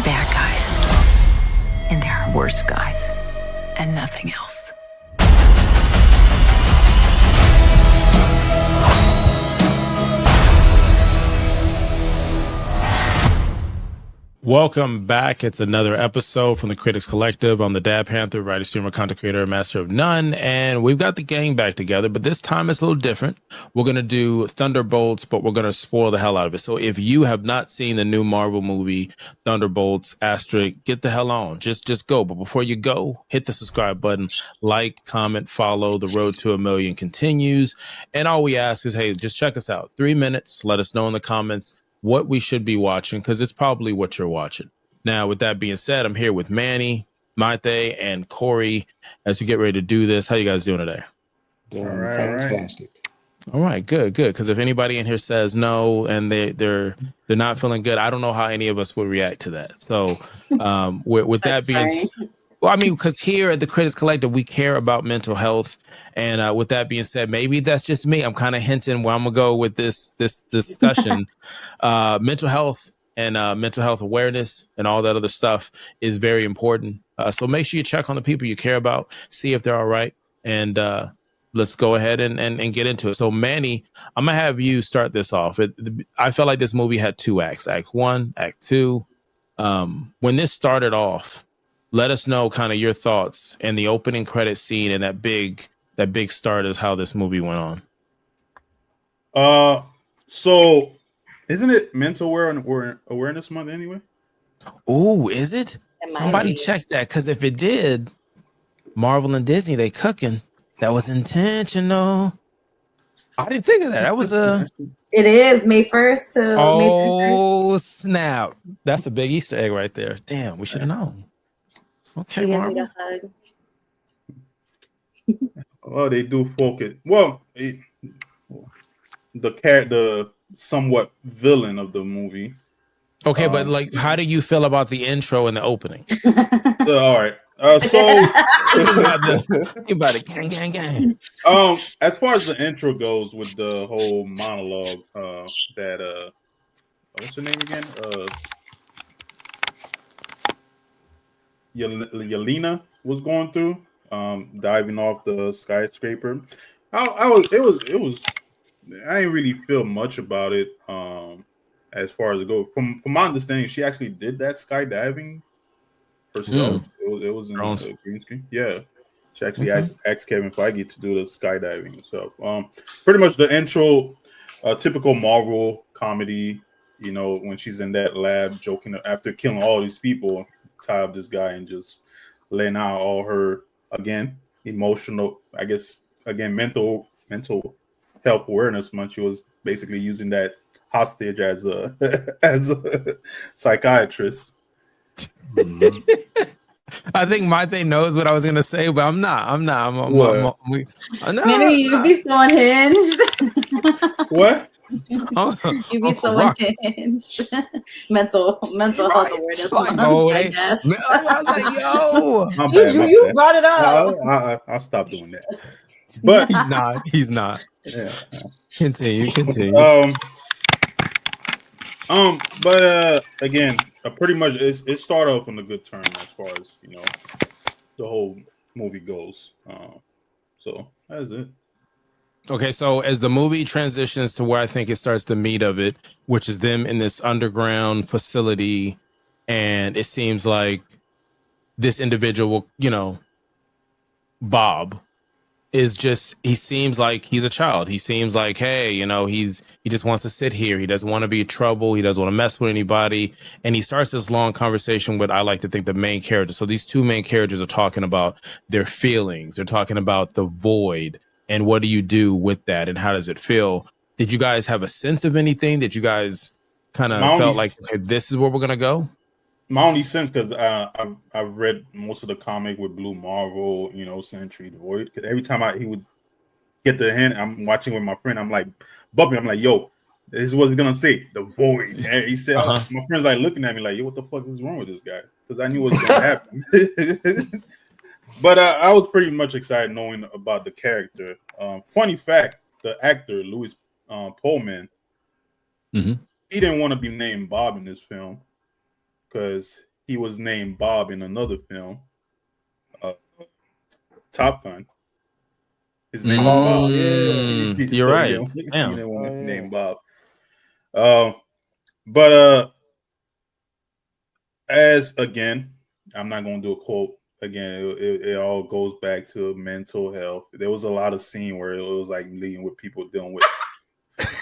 are bad guys, and there are worse guys, and nothing else. Welcome back. It's another episode from the Critics Collective. I'm the Dad Panther, writer, streamer, content creator, master of none. And we've got the gang back together, but this time it's a little different. We're going to do Thunderbolts, but we're going to spoil the hell out of it. So if you have not seen the new Marvel movie, Thunderbolts, asterisk, get the hell on. Just go. But before you go, hit the subscribe button, like, comment, follow. The road to 1 million continues. And all we ask is, hey, just check us out. 3 minutes. Let us know in the comments what we should be watching, because it's probably what you're watching. Now, with that being said, I'm here with Manny, Maite, and Corey as we get ready to do this. How you guys doing today? Doing fantastic. All right, good. Because if anybody in here says no and they're not feeling good, I don't know how any of us would react to that. So, with that being said, well, I mean, because here at the Critics Collective, we care about mental health. And with that being said, maybe that's just me. I'm kind of hinting where I'm going to go with this discussion. Mental health and mental health awareness and all that other stuff is very important. So make sure you check on the people you care about, see if they're all right. And let's go ahead and get into it. So, Manny, I'm going to have you start this off. I felt like this movie had 2 acts, Act 1, Act 2. When this started off, let us know kind of your thoughts and the opening credit scene and that big start is how this movie went on. So isn't it Mental Awareness Month anyway? Oh, is it? Somebody check that, because if it did, Marvel and Disney, they cooking. That was intentional. I didn't think of that. That was a. It is May 1st to May 31st. Oh, snap! That's a big Easter egg right there. Damn, we should have known. Okay, Marvel. Well, they do focus. Well, the somewhat villain of the movie. Okay, but like, how do you feel about the intro and the opening? All right. So you about it, gang. As far as the intro goes, with the whole monologue, that what's her name again? Yelena was going through, diving off the skyscraper. I didn't really feel much about it. As far as it goes, from my understanding, she actually did that skydiving herself. It was in the green screen. Yeah, she actually asked Kevin Feige to do the skydiving himself. Pretty much the intro, typical Marvel comedy. You know, when she's in that lab joking after killing all these people, tie up this guy and just laying out all her, again, emotional, I guess, again, mental health awareness month. She was basically using that hostage as a psychiatrist. I think Maite knows what I was gonna say, but I'm not. Manny, you be so unhinged. What? You be so unhinged. mental health awareness. I guess. I was like, yo, you brought it up. I'll stop doing that. But he's not. Yeah. Continue. But again, pretty much it started off on a good turn as far as, you know, the whole movie goes. So that's it. Okay, so as the movie transitions to where I think it starts the meat of it, which is them in this underground facility, and it seems like this individual, you know, Bob, is just, he seems like he's a child. He seems like, hey, you know, he just wants to sit here. He doesn't want to be in trouble. He doesn't want to mess with anybody. And he starts this long conversation with, I like to think, the main character. So these 2 main characters are talking about their feelings. They're talking about the void and what do you do with that and how does it feel? Did you guys have a sense of anything? Did you guys kind of felt like, okay, this is where we're going to go? My only sense, because I've read most of the comic with Blue Marvel, you know, Sentry, the Void. Because every time he would get the hint, I'm watching with my friend. I'm like, bumping. I'm like, yo, this is what he's gonna say, the Void. And he said, my friend's like looking at me like, yo, what the fuck is wrong with this guy? Because I knew what was gonna happen. But I was pretty much excited knowing about the character. Funny fact: the actor Louis Pullman, he didn't want to be named Bob in this film, because he was named Bob in another film, Top Gun. His name was Bob. Yeah. You're right. He didn't want to name Bob. But as again, I'm not going to do a quote. Again, it all goes back to mental health. There was a lot of scene where it was like leading with people dealing with.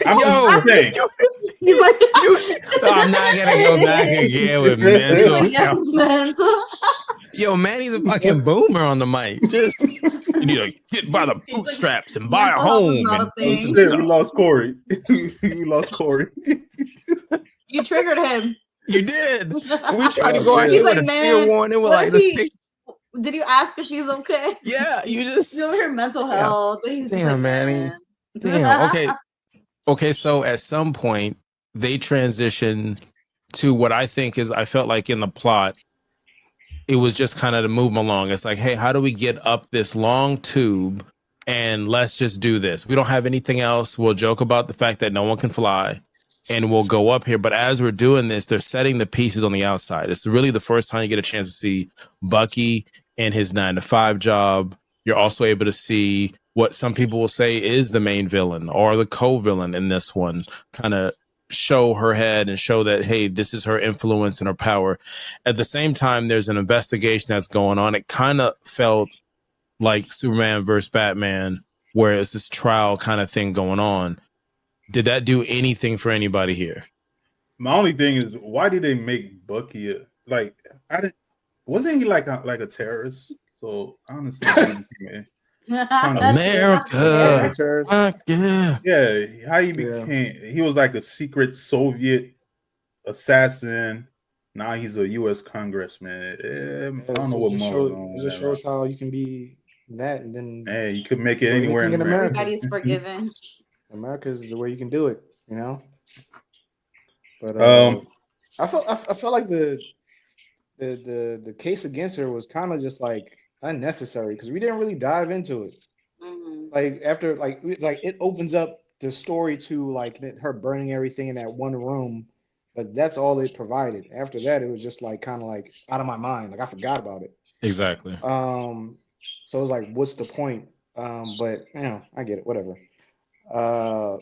I'm saying. I'm not gonna go back again with mental health. Yo, man, he's a fucking boomer on the mic. Just you need to get by the bootstraps and buy a home. We lost Corey. We lost Corey. You triggered him. You did. We tried to go out here with a fair warning. We're like, did you ask if he's okay? Yeah, you just over here mental health. Damn, Manny. Damn. Okay. So at some point they transition to what I think is, I felt like in the plot, it was just kind of to move them along. It's like, hey, how do we get up this long tube and let's just do this? We don't have anything else. We'll joke about the fact that no one can fly and we'll go up here. But as we're doing this, they're setting the pieces on the outside. It's really the first time you get a chance to see Bucky in his 9-to-5 job. You're also able to see what some people will say is the main villain or the co-villain in this one, kind of show her head and show that, hey, this is her influence and her power. At the same time, there's an investigation that's going on. It kind of felt like Superman versus Batman, where it's this trial kind of thing going on. Did that do anything for anybody here? My only thing is, why did they make Bucky wasn't he like a terrorist? So honestly, America. Yeah, how he became? He was like a secret Soviet assassin. Now he's a U.S. congressman. I don't know what more. It just shows how you can be that, and then hey, you could make it anywhere in America. Everybody's forgiven. America is the way you can do it, you know. But I felt like the case against her was kind of just like unnecessary because we didn't really dive into it. Like after it opens up the story to like her burning everything in that one room, but that's all it provided. After that, it was just like kind of like out of my mind, like I forgot about it. Exactly. So it was like, what's the point? But you know, I get it, whatever. But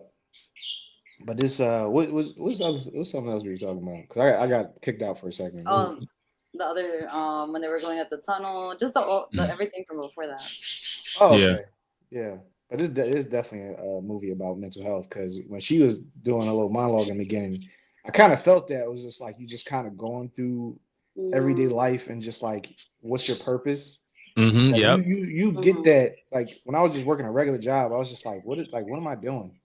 this what's something else we were talking about? Because I got kicked out for a second. Oh, the other when they were going up the tunnel, just the everything from before that. Oh, okay. Yeah. But it is definitely a movie about mental health because when she was doing a little monologue in the beginning, I kind of felt that it was just like you just kind of going through everyday life and just like, what's your purpose? Mm-hmm, like you get that. Like when I was just working a regular job, I was just like, what am I doing?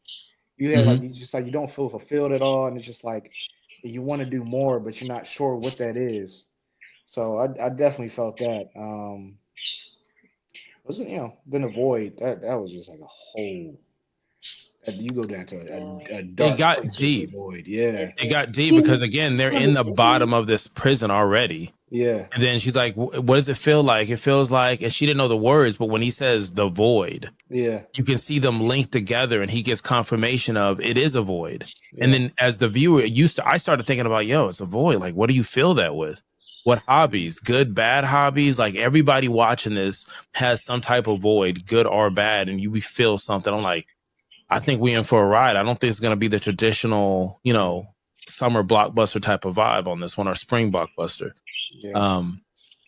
You have like you don't feel fulfilled at all, and it's just like you want to do more, but you're not sure what that is. So I definitely felt that. Wasn't then the void that was just like a whole. You go down to a dark. It got deep. Void. Yeah, it got deep because again they're in the bottom of this prison already. Yeah, and then she's like, "What does it feel like?" It feels like, and she didn't know the words, but when he says the void, you can see them linked together, and he gets confirmation of it is a void. Yeah. And then as the viewer, I started thinking about, it's a void. Like, what do you feel that with? What hobbies? Good, bad hobbies? Like everybody watching this has some type of void, good or bad, and we feel something. I'm like, I think we in for a ride. I don't think it's going to be the traditional, summer blockbuster type of vibe on this one, or spring blockbuster. Yeah.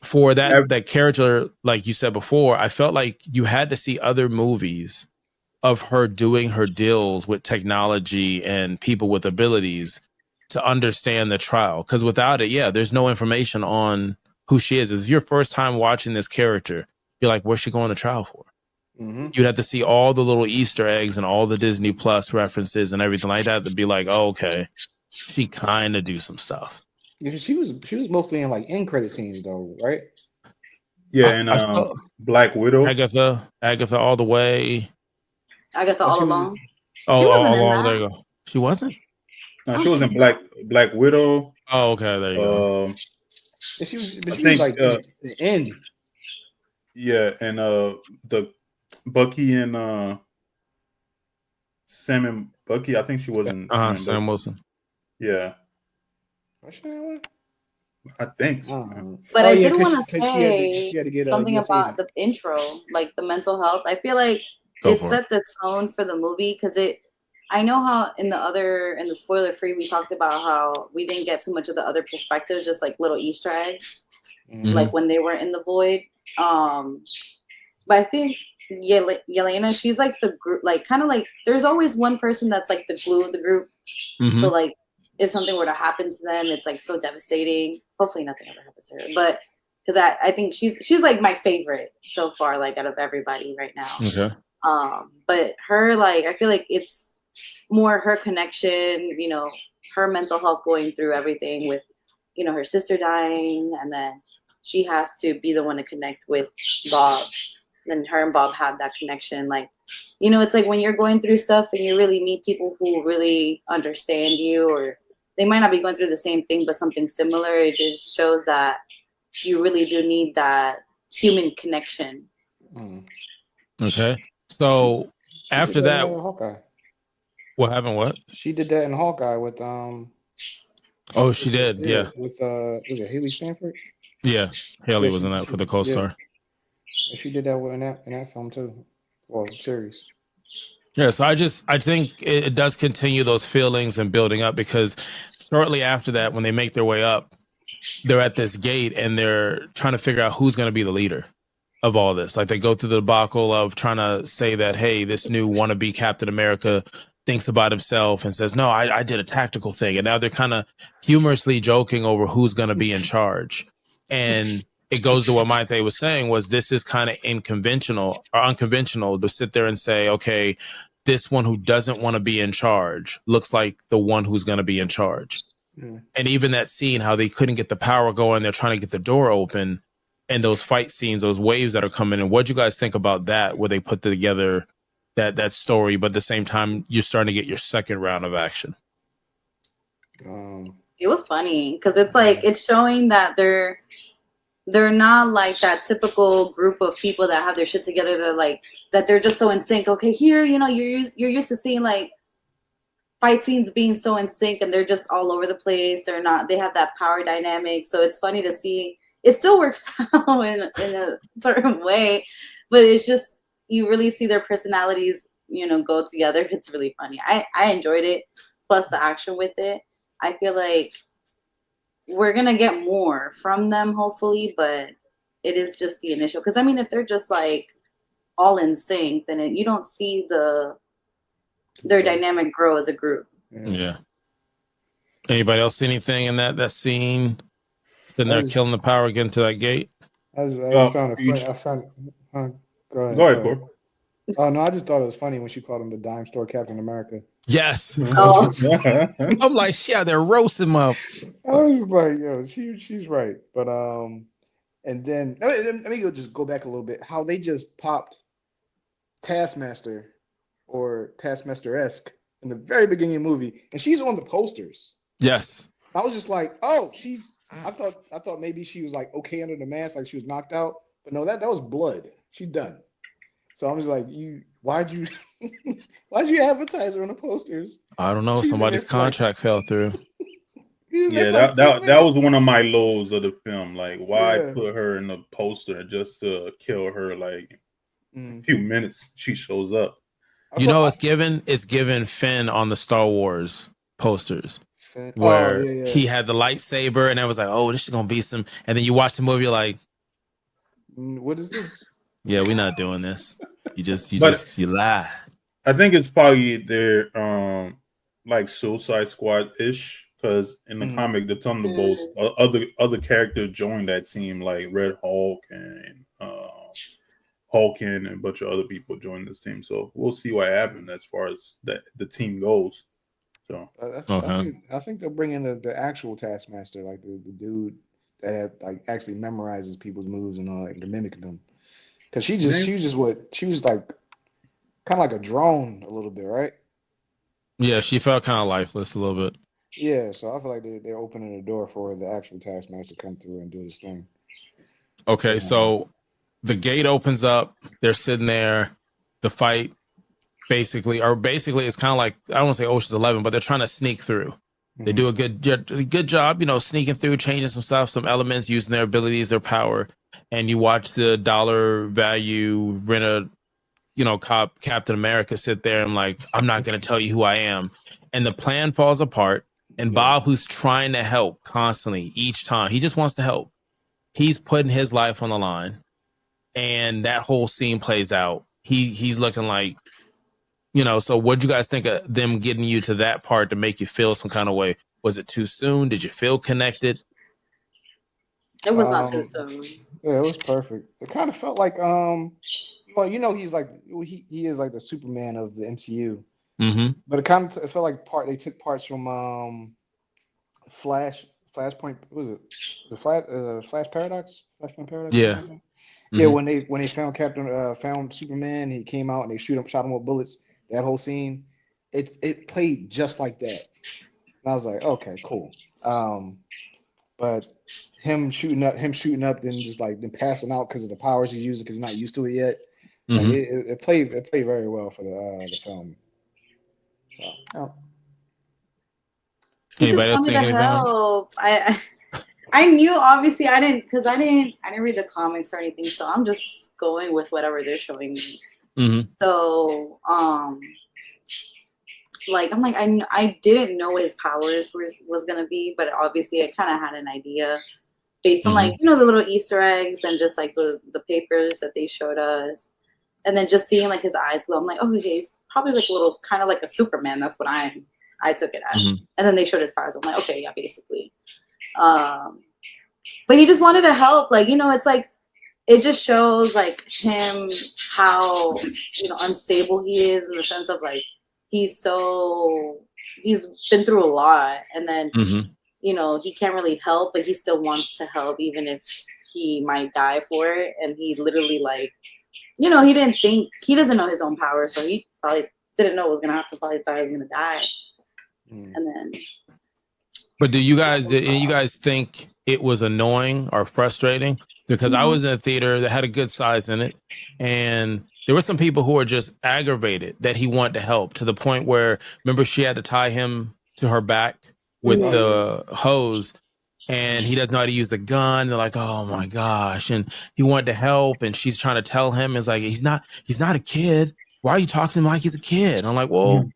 For that character, like you said before, I felt like you had to see other movies of her doing her deals with technology and people with abilities to understand the trial. Because without it, there's no information on who she is. It's your first time watching this character. You're like, what's she going to trial for? Mm-hmm. You'd have to see all the little Easter eggs and all the Disney Plus references and everything like that to be like, oh, okay, she kind of do some stuff. Yeah, she was mostly in like end credit scenes though, right? Yeah, and Black Widow, Agatha all the way. Agatha all along. Oh, she wasn't in that. There you go. She wasn't. No, she was in Black Widow. Oh, okay, there you go. She was like the end. Yeah, and the Bucky and Sam and Bucky. I think she wasn't. Sam Wilson. Yeah. I think. But I did because want to say she had to get something US about agent. the intro, like the mental health. I feel like it set the tone for the movie because I know how in the spoiler free we talked about how we didn't get too much of the other perspectives, just like little Easter eggs, like when they were in the void. But I think Yelena, she's like the group, like kind of like there's always one person that's like the glue of the group. So like if something were to happen to them, it's like so devastating. Hopefully nothing ever happens to her, but because I think she's like my favorite so far, like out of everybody right now. Okay. But her, like, I feel like it's more her connection, you know, her mental health going through everything with, you know, her sister dying, and then she has to be the one to connect with Bob. And her and Bob have that connection. Like, you know, it's like when you're going through stuff and you really meet people who really understand you, or they might not be going through the same thing, but something similar. It just shows that you really do need that human connection. Okay. So after that, Hawkeye. What happened? What? She did that in Hawkeye with Oh, she did. Yeah. With was it Haley Stanford? Yeah, Haley was in that for the co-star. And she did that in that film too. Well, series. Yeah, so I think it does continue those feelings and building up, because shortly after that, when they make their way up, they're at this gate and they're trying to figure out who's going to be the leader of all this. Like, they go through the debacle of trying to say that, hey, this new wannabe Captain America thinks about himself and says, no, I did a tactical thing. And now they're kind of humorously joking over who's going to be in charge. And it goes to what Maite was saying, was this is kind of unconventional to sit there and say, okay, this one who doesn't want to be in charge looks like the one who's going to be in charge. And even that scene, how they couldn't get the power going, they're trying to get the door open, and those fight scenes, those waves that are coming in. What'd you guys think about that, where they put together that story, but at the same time, you're starting to get your second round of action? It was funny because it's like, it's showing that they're not like that typical group of people that have their shit together. They're like, that they're just so in sync. Okay, here, you know, you're used to seeing like fight scenes being so in sync, and they're just all over the place. They're not, they have that power dynamic. So it's funny to see. It still works out in a certain way, but it's just, you really see their personalities, you know, go together. It's really funny. I enjoyed it. Plus the action with it. I feel like we're going to get more from them, hopefully, but it is just the initial. Because, I mean, if they're just, like, all in sync, then you don't see their dynamic grow as a group. Yeah. Anybody else see anything in that scene? Sitting there killing the power, getting to that gate? I found go ahead, bro. Oh, no, I just thought it was funny when she called him the dime store Captain America. Yes. Oh. I'm like, yeah, they're roasting him up. I was like, yo, she's right. But and then let me just go back a little bit. How they just popped Taskmaster or Taskmaster-esque in the very beginning of the movie, and she's on the posters. Yes. I was just like, oh, I thought maybe she was like okay under the mask, like she was knocked out. But no, that was blood. She's done. So I'm just like, why'd you advertise her on the posters? I don't know. Somebody's contract fell through. Yeah, that was one of my lows of the film. Like, why put her in the poster just to kill her? Like, a few minutes she shows up. You know, it's given Finn on the Star Wars posters, where he had the lightsaber, and I was like, oh, this is gonna be some. And then you watch the movie, you're like, what is this? Yeah, we're not doing this. You lie. I think it's probably their like Suicide Squad-ish, because in the comic, the Thunderbolts, other characters joined that team, like Red Hulk and Hulkin and a bunch of other people joined this team. So we'll see what happens as far as the team goes. So I think they'll bring in the actual Taskmaster, like the dude that like actually memorizes people's moves and all that, to mimic them. Because she was like kind of like a drone a little bit, right? Yeah, she felt kind of lifeless a little bit. Yeah, so I feel like they're opening the door for the actual Taskmaster to come through and do his thing. Okay, so the gate opens up. They're sitting there. The fight basically it's kind of like, I don't want to say Ocean's 11, but they're trying to sneak through. They do a good job, you know, sneaking through, changing some stuff, some elements, using their abilities, their power. And you watch the dollar value renter, you know, Captain America sit there and like, I'm not going to tell you who I am. And the plan falls apart. And Bob, who's trying to help constantly each time, he just wants to help. He's putting his life on the line. And that whole scene plays out. He's looking like, you know, so what'd you guys think of them getting you to that part to make you feel some kind of way? Was it too soon? Did you feel connected? It was not too soon. Yeah, it was perfect. It kind of felt like, well, you know, he's like, he is like the Superman of the MCU. Mm-hmm. But it felt like they took parts from Flashpoint. What was it? The Flash Paradox? Flashpoint Paradox? Yeah. Mm-hmm. Yeah, when they found found Superman, he came out and they shot him with bullets. That whole scene, it played just like that. And I was like, okay, cool. But him shooting up, then just like then passing out because of the powers he's using because he's not used to it yet. Mm-hmm. Like it played very well for the film. So, Anybody else think anything? Help. I knew obviously I didn't read the comics or anything, so I'm just going with whatever they're showing me. Mm-hmm. So like I'm like I didn't know what his powers was gonna be, but obviously I kind of had an idea based on like, you know, the little Easter eggs and just like the papers that they showed us, and then just seeing like his eyes glow. I'm like, oh, he's probably like a little kind of like a Superman. That's what I took it as. And then they showed his powers. I'm like, okay, yeah, basically. But he just wanted to help. Like, you know, it's like it just shows like him how, you know, unstable he is in the sense of like he's been through a lot, and then you know, he can't really help, but he still wants to help even if he might die for it. And he literally like, you know, he doesn't know his own power, so he probably didn't know what was gonna happen. Probably thought he was gonna die. And then but do you guys think it was annoying or frustrating? Because I was in a theater that had a good size in it, and there were some people who were just aggravated that he wanted to help, to the point where, remember, she had to tie him to her back with the hose, and he doesn't know how to use the gun. They're like, oh my gosh. And he wanted to help, and she's trying to tell him, it's like, he's not a kid. Why are you talking to him like he's a kid? And I'm like, well,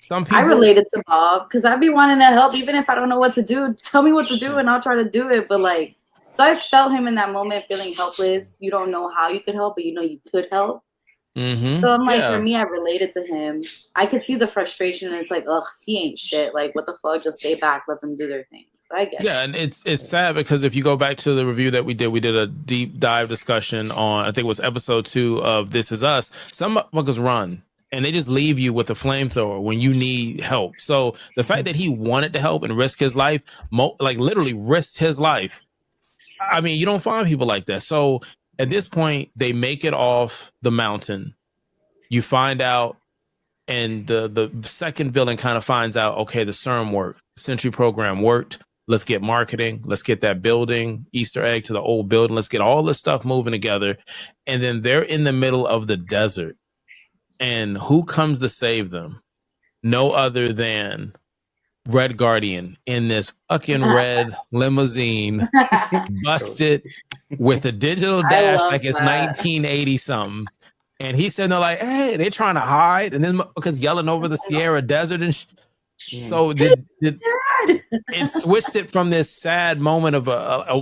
some people. I related to Bob because I'd be wanting to help even if I don't know what to do. Tell me what to do and I'll try to do it. But like, so I felt him in that moment feeling helpless. You don't know how you could help, but you know you could help. So I'm like, for me, I related to him. I could see the frustration, and it's like, ugh, he ain't shit. Like, what the fuck? Just stay back, let them do their thing. So I get it. And it's sad because if you go back to the review that we did a deep dive discussion on, I think it was episode 2 of This Is Us. Some motherfuckers run and they just leave you with a flamethrower when you need help. So the fact that he wanted to help and risk his life, like literally risked his life. I mean, you don't find people like that. So at this point, they make it off the mountain. You find out, and the second villain kind of finds out, okay, the CERN worked. Sentry program worked. Let's get marketing. Let's get that building, Easter egg to the old building. Let's get all this stuff moving together. And then they're in the middle of the desert. And who comes to save them? No other than Red Guardian in this fucking red limousine, busted with a digital dash like it's 1980 something. And he's sitting there like, hey, they're trying to hide. And then because yelling over the Sierra Desert. And so it switched it from this sad moment of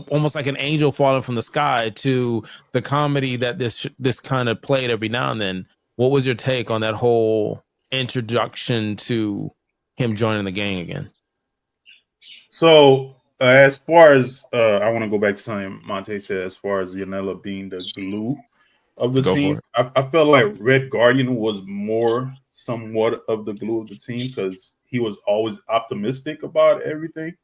almost like an angel falling from the sky to the comedy that this kind of played every now and then. What was your take on that whole introduction to him joining the gang again? So as far as I want to go back to something Monte said, as far as Yelena being the glue of the team, I felt like Red Guardian was more somewhat of the glue of the team because he was always optimistic about everything.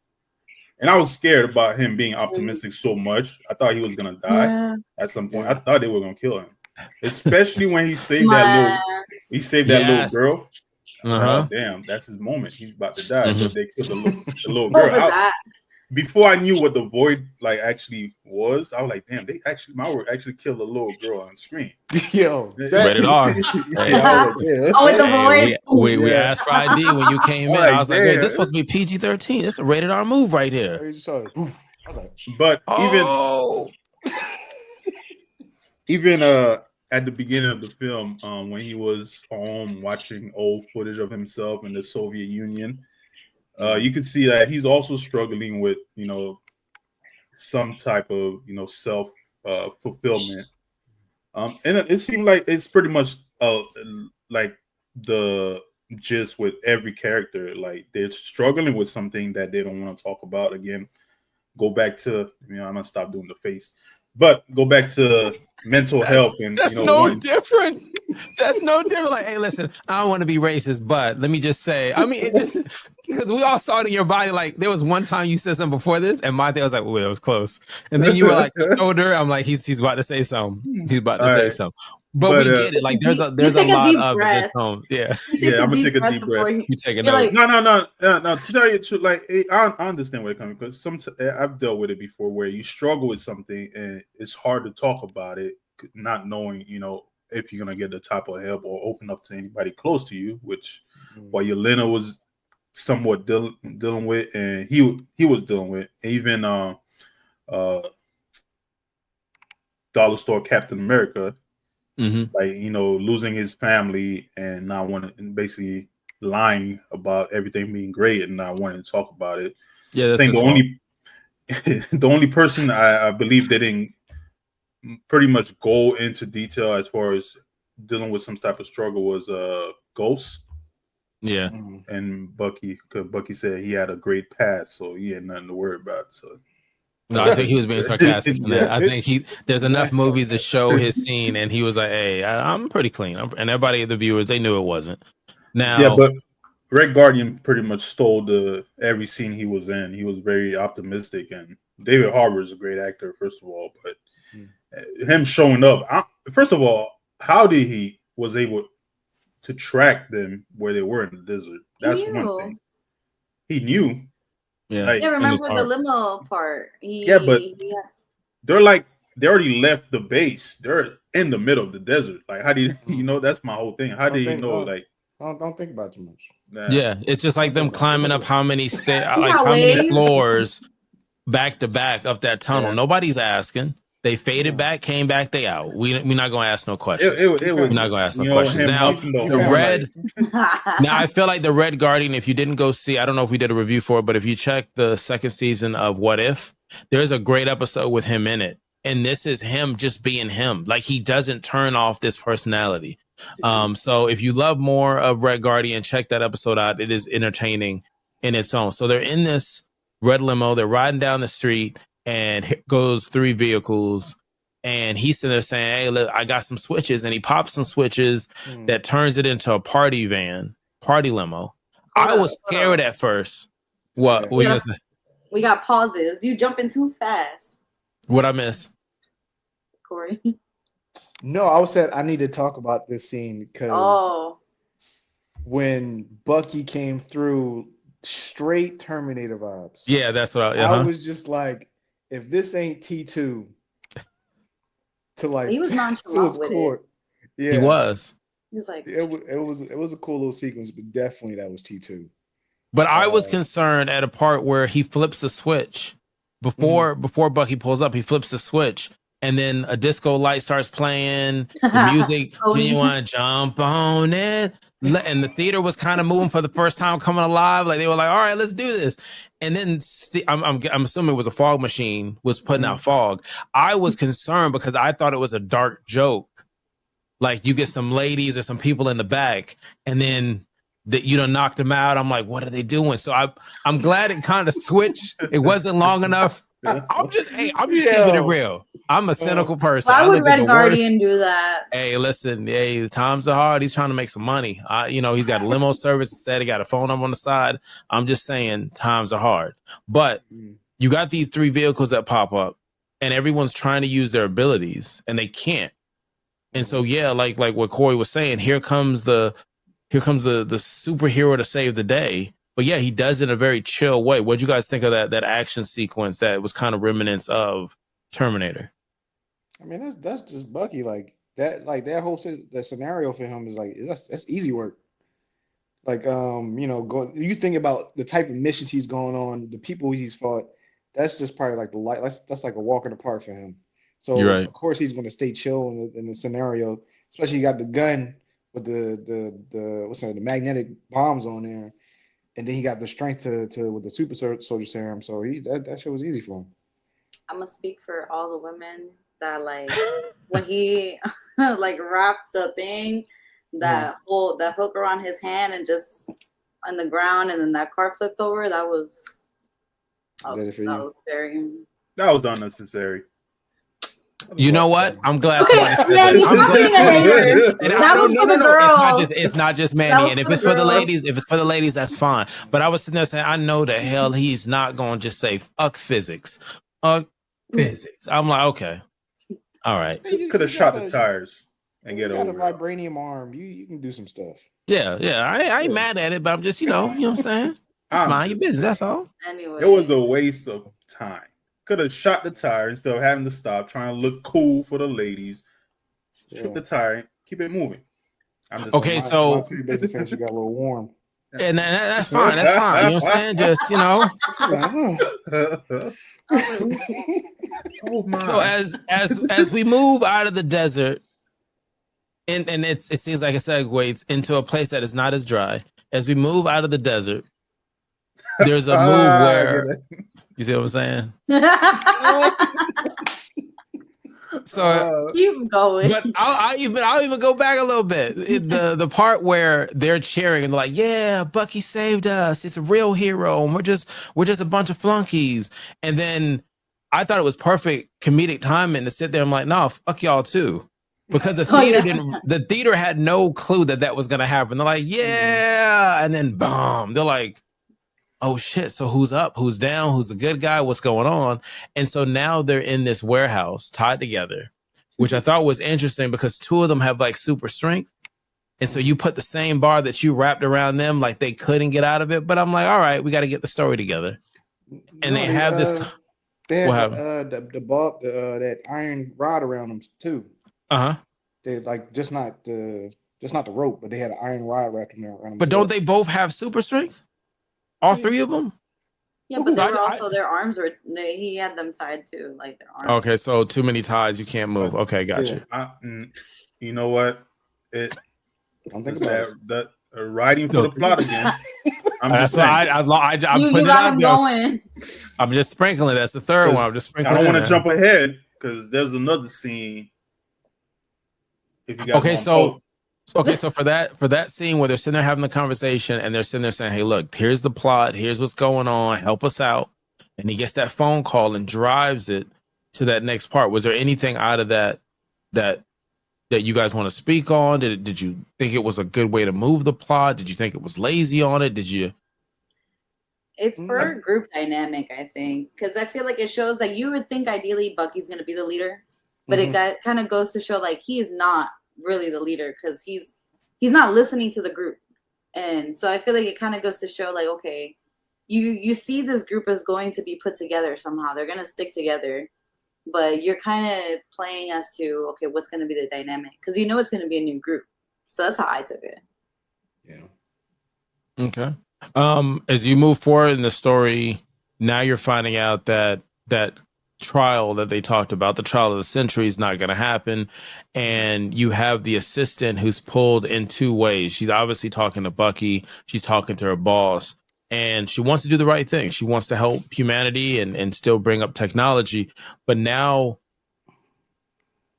And I was scared about him being optimistic so much. I thought he was going to die at some point. I thought they were going to kill him, especially when he saved that little girl. Damn, that's his moment. He's about to die. But they killed the little girl. before I knew what the void like actually was, I was like, damn, Marvel actually killed a little girl on screen. Yo, Rated R. Yeah, I was like, yeah. Oh, with the Hey, void. we asked for ID when you came in. Like, I was like, wait, damn. this supposed to be PG-13. It's a rated R move right here. I just saw it. Poof. I was like, But Oh, even at the beginning of the film, when he was home watching old footage of himself in the Soviet Union, you could see that he's also struggling with, some type of, self fulfillment. And it seemed like it's pretty much like the gist with every character. Like they're struggling with something that they don't want to talk about. Again, go back to, I'm gonna stop doing the face, but go back to mental health. And that's no different. That's no different. Like, hey, listen, I don't want to be racist, but let me just say, I mean, it just because we all saw it in your body. Like, there was one time you said something before this, and my thing was like, "Oh, it was close." And then you were like, "Shoulder." I'm like, "He's about to say something. He's about to say something." But we get it. Like, there's a lot of this film. Yeah, I'm gonna take a deep breath. You take a note. No. To tell you the truth, like I understand where it's coming because I've dealt with it before, where you struggle with something and it's hard to talk about it, not knowing, if you're gonna get the type of help or open up to anybody close to you, which what Yelena was somewhat dealing with, and he was dealing with. Even Dollar Store Captain America, like losing his family and not wanting, basically lying about everything being great and not wanting to talk about it. Yeah, I think the only person I believe didn't pretty much go into detail as far as dealing with some type of struggle was Ghost. Yeah. And Bucky, because Bucky said he had a great past, so he had nothing to worry about. So no, I think he was being sarcastic in that. I think there's enough movies to show his scene, and he was like, "Hey, I'm pretty clean," and everybody, the viewers, they knew it wasn't. Now, yeah, but Red Guardian pretty much stole every scene he was in. He was very optimistic, and David Harbour is a great actor, first of all. But him showing up, first of all, how did he was able to track them where they were in the desert? That's one thing. He knew. Yeah. Like, remember the limo part? They already left the base. They're in the middle of the desert. Like, how do you that's my whole thing. How do you know? Like, don't think about it too much. Nah. Yeah, it's just like them climbing up how many floors back to back up that tunnel. Yeah. Nobody's asking. They faded back, came back, they out. We're not gonna ask no questions. We're not gonna ask no questions. Now the red. Now I feel like the Red Guardian. If you didn't go see, I don't know if we did a review for it, but if you check the second season of What If, there's a great episode with him in it, and this is him just being him. Like he doesn't turn off this personality. So if you love more of Red Guardian, check that episode out. It is entertaining in its own. So they're in this red limo. They're riding down the street. And goes 3 vehicles, and he's sitting there saying, "Hey, look, I got some switches," and he pops some switches that turns it into a party limo. I was scared at first. What? We got pauses. You jumping too fast. What I miss, Corey? No, I said I need to talk about this scene because when Bucky came through, straight Terminator vibes. Yeah, that's what I was just like. If this ain't T2 to like he was nonchalant with it. Yeah. He was like it was a cool little sequence, but definitely that was T2. But I was concerned at a part where he flips the switch before Bucky pulls up, he flips the switch and then a disco light starts playing, the music, Genuine Jump on it. And the theater was kind of moving for the first time, coming alive. Like they were like, "All right, let's do this." And then I'm assuming it was a fog machine was putting out fog. I was concerned because I thought it was a dark joke. Like you get some ladies or some people in the back, and then that you done knocked them out. I'm like, what are they doing? So I'm glad it kind of switched. It wasn't long enough. I'm just keeping it real. I'm a cynical person. Why would Red Guardian do that? Hey, listen, the times are hard. He's trying to make some money. He's got a limo service. Said he got a phone number on the side. I'm just saying times are hard. But you got these 3 vehicles that pop up, and everyone's trying to use their abilities, and they can't. And so, like what Corey was saying, here comes the superhero to save the day. But yeah, he does it in a very chill way. What'd you guys think of that action sequence that was kind of remnants of Terminator? I mean, that's just Bucky. That whole the scenario for him is that's easy work. You think about the type of missions he's going on, the people he's fought. That's just probably like the light. That's like a walk in the park for him. So You're right. of course he's going to stay chill in the scenario, especially you got the gun with the magnetic bombs on there, and then he got the strength to with the super soldier serum. So that shit was easy for him. I'm gonna speak for all the women that when he wrapped the thing, that hook around his hand and just on the ground, and then that car flipped over. That was very. That was unnecessary. You know what? I'm glad. Okay, yeah, he's not being a hater. That was for the girls. It's not just Manny. And if it's for the ladies, that's fine. But I was sitting there saying, I know the hell he's not going to just say fuck physics. Physics. I'm like, okay, all right. Could have shot the tires and get over. Got a vibranium arm. You can do some stuff. Yeah. I ain't mad at it, but I'm just, you know what I'm saying. Just mind your business. That's all. Anyway, it was a waste of time. Could have shot the tire instead of having to stop trying to look cool for the ladies. Shoot the tire, keep it moving. Okay, so my business sense, you got a little warm. And that's fine. That's fine. You know what I'm saying? Just, you know. Oh my. So as we move out of the desert, and it seems like it segues into a place that is not as dry. As we move out of the desert, there's a move where you see what I'm saying? So keep going. But I'll even go back a little bit. The part where they're cheering and they're like, "Yeah, Bucky saved us. It's a real hero. And we're just a bunch of flunkies." And then I thought it was perfect comedic timing to sit there and I'm like, "No, fuck y'all too," because the theater had no clue that was gonna happen. They're like, "Yeah," and then boom, they're like, oh shit, so who's up, who's down, who's the good guy, what's going on? And so now they're in this warehouse tied together, which I thought was interesting because two of them have like super strength. And so you put the same bar that you wrapped around them, like they couldn't get out of it. But I'm like, all right, we got to get the story together. And they have this. They had that iron rod around them too. They just not the rope, but they had an iron rod wrapped around them. But don't they both have super strength? All three of them? Yeah, but they were also their arms were. He had them tied to like their arms. Okay, so too many ties, you can't move. Okay, gotcha. You know what? Don't think about that writing for the plot again. I'm just saying. I'm putting it out there. I'm just sprinkling. That's the third one. I'm just sprinkling. I don't want to jump ahead because there's another scene. If you guys so for that scene where they're sitting there having the conversation and they're sitting there saying, "Hey, look, here's the plot. Here's what's going on. Help us out." And he gets that phone call and drives it to that next part. Was there anything out of that you guys want to speak on? Did you think it was a good way to move the plot? Did you think it was lazy on it? Did you? It's for a group dynamic, I think, because I feel like it shows that you would think ideally Bucky's going to be the leader, but it kind of goes to show like he is not really the leader because he's not listening to the group. And so I feel like it kind of goes to show like, okay, you see this group is going to be put together somehow. They're going to stick together, but you're kind of playing as to, okay, what's going to be the dynamic? Because you know it's going to be a new group. So that's how I took it. Yeah. Okay. As you move forward in the story, now you're finding out that trial that they talked about, the trial of the century, is not going to happen. And you have the assistant who's pulled in two ways. She's obviously talking to Bucky. She's talking to her boss. And she wants to do the right thing. She wants to help humanity and still bring up technology. But now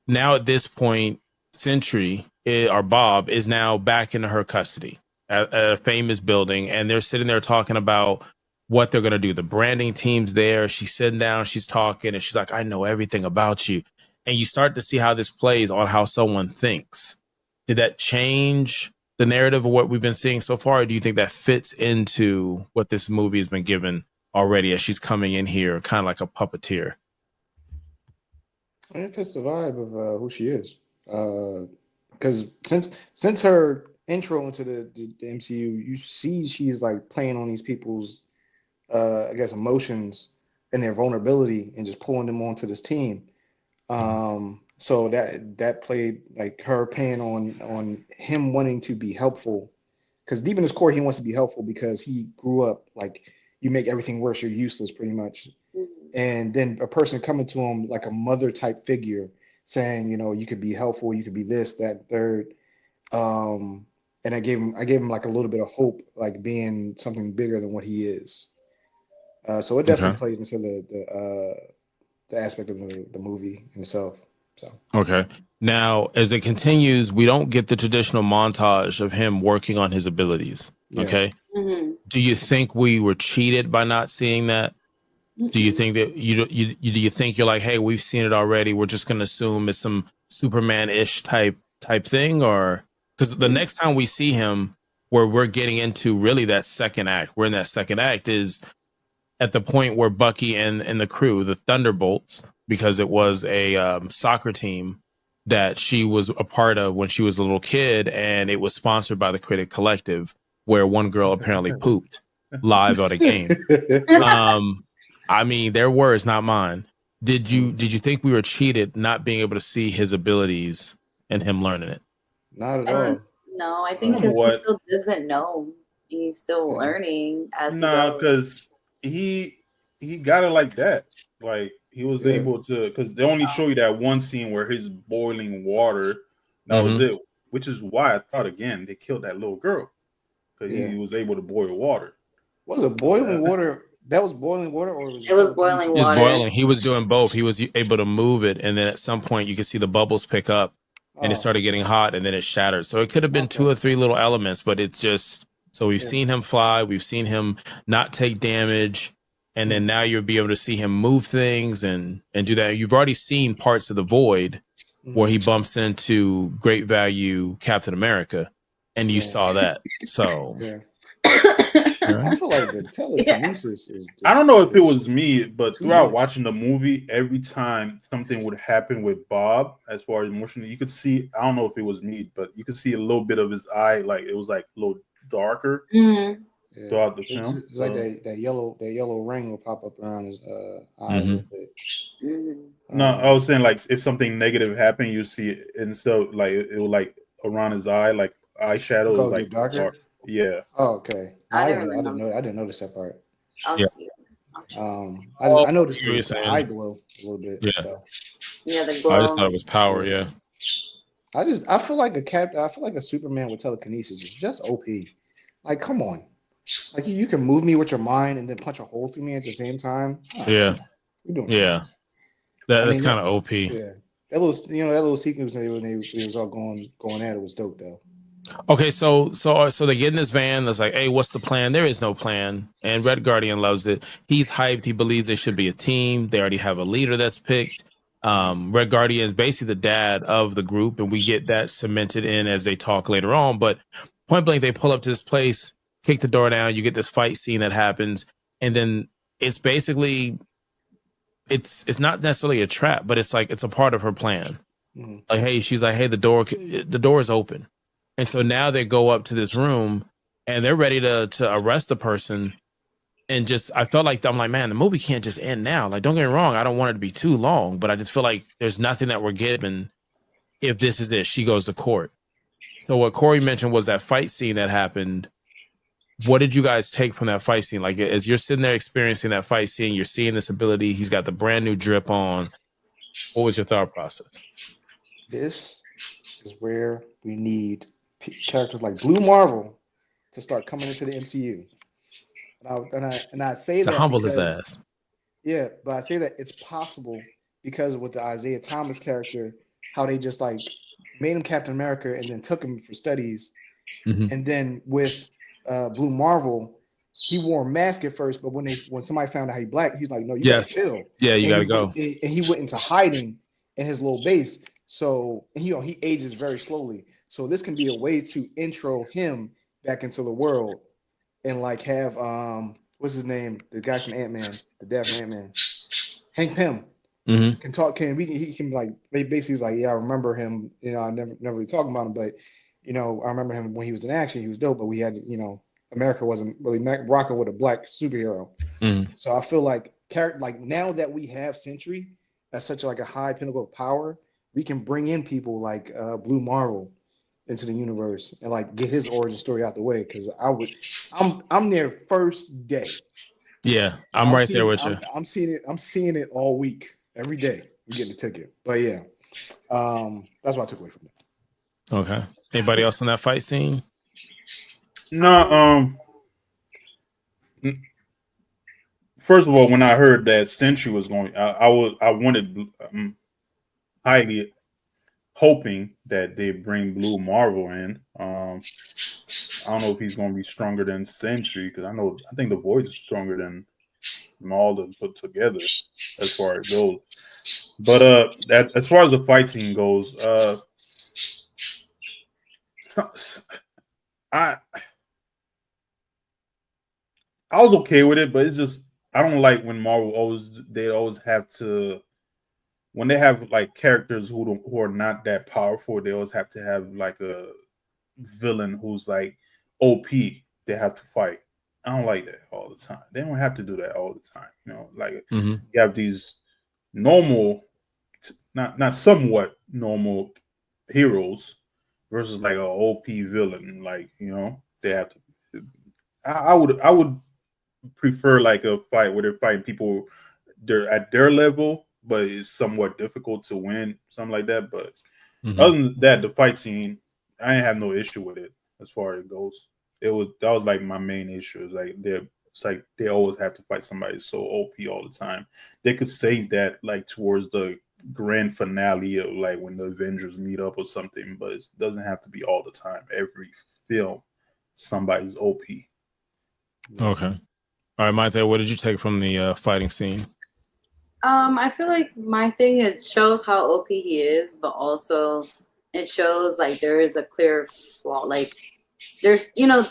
at this point, Sentry, or Bob, is now back into her custody at a famous building. And they're sitting there talking about what they're going to do. The branding team's there. She's sitting down, she's talking, and she's like, I know everything about you. And you start to see how this plays on how someone thinks. Did that change the narrative of what we've been seeing so far? Or do you think that fits into what this movie has been given already as she's coming in here, kind of like a puppeteer? It fits the vibe of who she is. Because since her intro into the MCU, you see she's like playing on these people's, I guess, emotions and their vulnerability, and just pulling them onto this team. So that played like her playing on him wanting to be helpful, because deep in his core he wants to be helpful because he grew up like you make everything worse, you're useless pretty much. And then a person coming to him like a mother type figure saying, you know, you could be helpful, you could be this, that, third. And I gave him like a little bit of hope, like being something bigger than what he is. So it definitely played into the aspect of the movie in itself. So okay. Now, as it continues, we don't get the traditional montage of him working on his abilities. Yeah. Okay. Do you think we were cheated by not seeing that? Do you think that do you think you're like, hey, we've seen it already, we're just gonna assume it's some Superman-ish type thing? Or because the next time we see him, where we're getting into really that second act, we're in that second act, is at the point where Bucky and the crew, the Thunderbolts, because it was a soccer team that she was a part of when she was a little kid, and it was sponsored by the Critic Collective, where one girl apparently pooped live on a game. I mean, their words, not mine. Did you think we were cheated not being able to see his abilities and him learning it? Not at all. No, I think because he still doesn't know. He's still learning as he goes. Because he got it like that. Like he was able to, because they only show you that one scene where he's boiling water. That was it. Which is why I thought again they killed that little girl, because he was able to boil water. Was it boiling water? That was boiling water, or it was boiling water? It was boiling. He was doing both. He was able to move it, and then at some point you could see the bubbles pick up, and it started getting hot, and then it shattered. So it could have been 2 or 3 little elements, but it's just so we've seen him fly, we've seen him not take damage, and then now you'll be able to see him move things and do that. You've already seen parts of the Void where he bumps into great value Captain America, and you saw that. So. I feel like the telekinesis is. I don't know if it was me, but throughout watching the movie, every time something would happen with Bob, as far as emotionally, you could see. I don't know if it was me, but you could see a little bit of his eye, like it was like a little darker throughout the film. It's like that yellow ring will pop up around his eyes a little bit. No, I was saying like if something negative happened, you see it, and so like it was like around his eye, like eyeshadow was like darker. Yeah. Oh, okay. I didn't notice that part. I noticed the eye glow a little bit. Yeah. So. Yeah, the glow. I just thought it was power. Yeah. I feel like a Superman with telekinesis is just OP. Like, come on. Like you can move me with your mind and then punch a hole through me at the same time. Yeah. Yeah. That's kind of OP. Yeah. That little sequence when they was all going at it was dope though. Okay, so they get in this van. That's like, hey, what's the plan? There is no plan. And Red Guardian loves it. He's hyped. He believes they should be a team. They already have a leader that's picked. Red Guardian is basically the dad of the group, and we get that cemented in as they talk later on. But point blank, they pull up to this place, kick the door down. You get this fight scene that happens, and then it's basically it's not necessarily a trap, but it's like it's a part of her plan. Like, hey, she's like, hey, the door is open. And so now they go up to this room and they're ready to arrest the person. And just, I felt like, I'm like, man, the movie can't just end now. Like, don't get me wrong. I don't want it to be too long, but I just feel like there's nothing that we're given if this is it. She goes to court. So what Corey mentioned was that fight scene that happened. What did you guys take from that fight scene? Like, as you're sitting there experiencing that fight scene, you're seeing this ability. He's got the brand new drip on. What was your thought process? This is where we need characters like Blue Marvel to start coming into the MCU. And I say that to humble his ass. Yeah, but I say that it's possible because with the Isaiah Thomas character, how they just like made him Captain America and then took him for studies. And then with Blue Marvel, he wore a mask at first, but when somebody found out he black, he's like, no, you gotta chill. Yeah, you gotta go. And he went into hiding in his little base. So he ages very slowly. So this can be a way to intro him back into the world and like have what's his name? The guy from Ant-Man, the dad from Ant-Man, Hank Pym can talk. He can like basically he's like, yeah, I remember him. You know, I never really talking about him, but you know, I remember him when he was in action, he was dope, but we had, you know, America wasn't really rocking with a black superhero. So I feel like now that we have Sentry at such like a high pinnacle of power, we can bring in people like Blue Marvel into the universe and like get his origin story out the way. Because I'm there first day. Yeah, I'm right there with you. I'm seeing it all week, every day. I'm getting a ticket. But yeah, that's what I took away from it. Okay. Anybody else in that fight scene? No. First of all, when I heard that Sentry was going, I wanted highly hoping that they bring Blue Marvel in. I don't know if he's going to be stronger than Sentry because I think the Void is stronger than all of them put together as far as it goes. But that as far as the fight scene goes, I was okay with it, but it's just I don't like when Marvel always have to, when they have like characters who are not that powerful, they always have to have like a villain who's like OP they have to fight. I don't like that all the time. They don't have to do that all the time. You know, like you have these normal, not somewhat normal heroes versus like an OP villain. Like, you know, they have to. I would prefer like a fight where they're fighting people they're at their level, but it's somewhat difficult to win, something like that. But other than that, the fight scene, I didn't have no issue with it as far as it goes. That was like my main issue. It's like they always have to fight somebody so OP all the time. They could save that like towards the grand finale of like when the Avengers meet up or something, but it doesn't have to be all the time. Every film, somebody's OP. Okay. All right, Maite, what did you take from the fighting scene? I feel like my thing, it shows how OP he is, but also it shows like there is a clear flaw. Like there's, you know,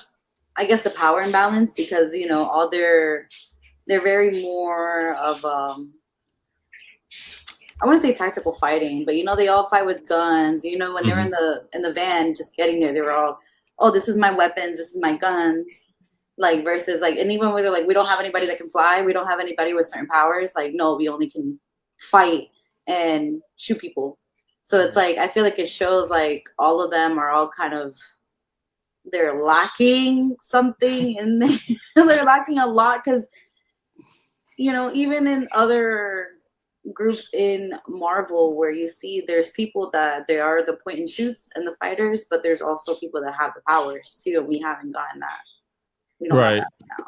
I guess the power imbalance because, you know, all they're very more of I want to say tactical fighting, but you know, they all fight with guns. You know, when they're in the van just getting there, they were all, oh, this is my weapons, this is my guns. Like versus like, and even where they're like, we don't have anybody that can fly, we don't have anybody with certain powers. Like, no, we only can fight and shoot people. So it's like I feel like it shows like all of them are all kind of, they're lacking something in there. They're lacking a lot because, you know, even in other groups in Marvel where you see there's people that they are the point and shoots and the fighters, but there's also people that have the powers too, and we haven't gotten that. We don't have that now.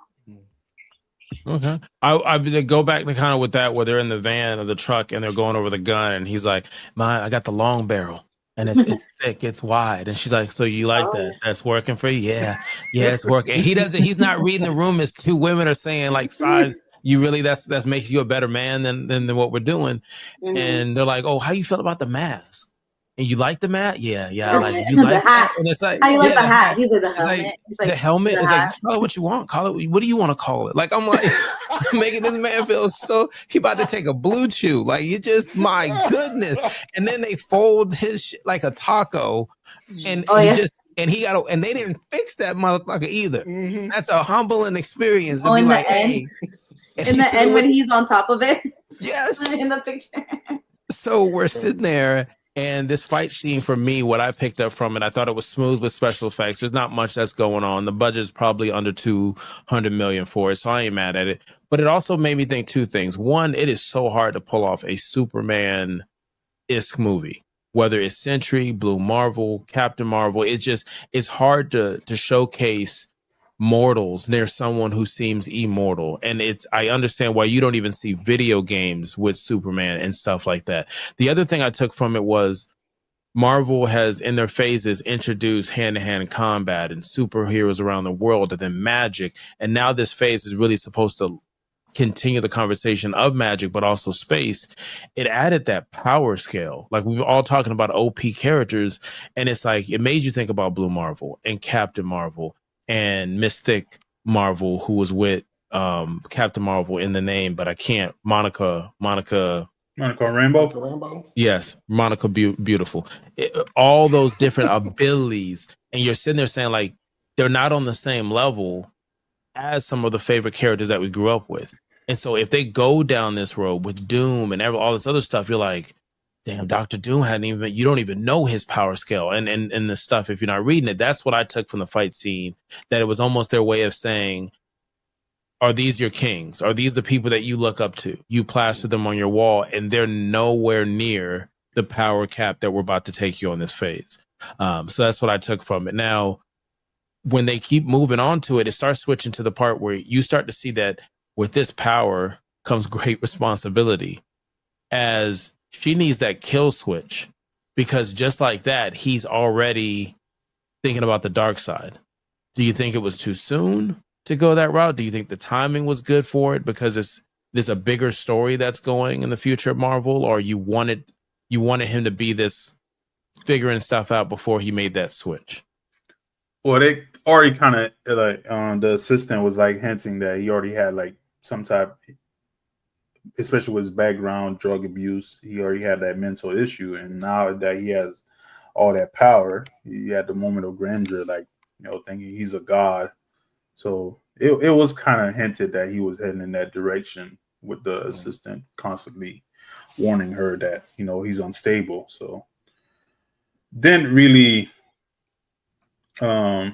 Okay. I go back to kind of with that where they're in the van or the truck and they're going over the gun and he's like, I got the long barrel and it's thick, it's wide. And she's like, so you like that? That's working for you? Yeah, it's working. And he's not reading the room as two women are saying like size, you really that's makes you a better man than what we're doing. And they're like, oh, how you feel about the mask? And you like the mat? Yeah, I like it. You like the hat? And it's like, how you like the hat? He's like the helmet. He's like, the helmet is like, call it what you want. Call it. What do you want to call it? Like, I'm like, making this man feel so, he about to take a blue chew. Like, you just, my goodness. And then they fold his shit like a taco. And and he got, and they didn't fix that motherfucker either. That's a humbling experience. In the end, in the end when he's on top of it. Yes. In the picture. So we're sitting there. And this fight scene for me, what I picked up from it, I thought it was smooth with special effects. There's not much that's going on. The budget's probably under $200 million for it, so I ain't mad at it. But it also made me think two things. One, it is so hard to pull off a Superman-esque movie. Whether it's Sentry, Blue Marvel, Captain Marvel, it's hard to showcase mortals near someone who seems immortal. And I understand why you don't even see video games with Superman and stuff like that. The other thing I took from it was Marvel has in their phases introduced hand-to-hand combat and superheroes around the world and then magic. And now this phase is really supposed to continue the conversation of magic, but also space. It added that power scale. Like we were all talking about OP characters. And it's like, it made you think about Blue Marvel and Captain Marvel and Mystic Marvel, who was with Captain Marvel in the name, but I can't. Monica Monica Rambo. Monica Rambo. Yes, Monica Beautiful. All those different abilities, and you're sitting there saying like they're not on the same level as some of the favorite characters that we grew up with. And so if they go down this road with Doom and all this other stuff, you're like, damn, Dr. Doom you don't even know his power scale and the stuff. If you're not reading it, that's what I took from the fight scene, that it was almost their way of saying, are these your kings? Are these the people that you look up to? You plaster them on your wall and they're nowhere near the power cap that we're about to take you on this phase. So that's what I took from it. Now, when they keep moving on to it, it starts switching to the part where you start to see that with this power comes great responsibility, as she needs that kill switch, because just like that, he's already thinking about the dark side. Do you think it was too soon to go that route? Do you think the timing was good for it because there's a bigger story that's going in the future of Marvel, or you wanted him to be this figuring stuff out before he made that switch? Well, they already kind of like the assistant was like hinting that he already had like some type, especially with his background, drug abuse. He already had that mental issue, and now that he has all that power, he had the moment of grandeur, like, you know, thinking he's a god. So it was kind of hinted that he was heading in that direction, with the assistant constantly warning her that, you know, he's unstable. So didn't really I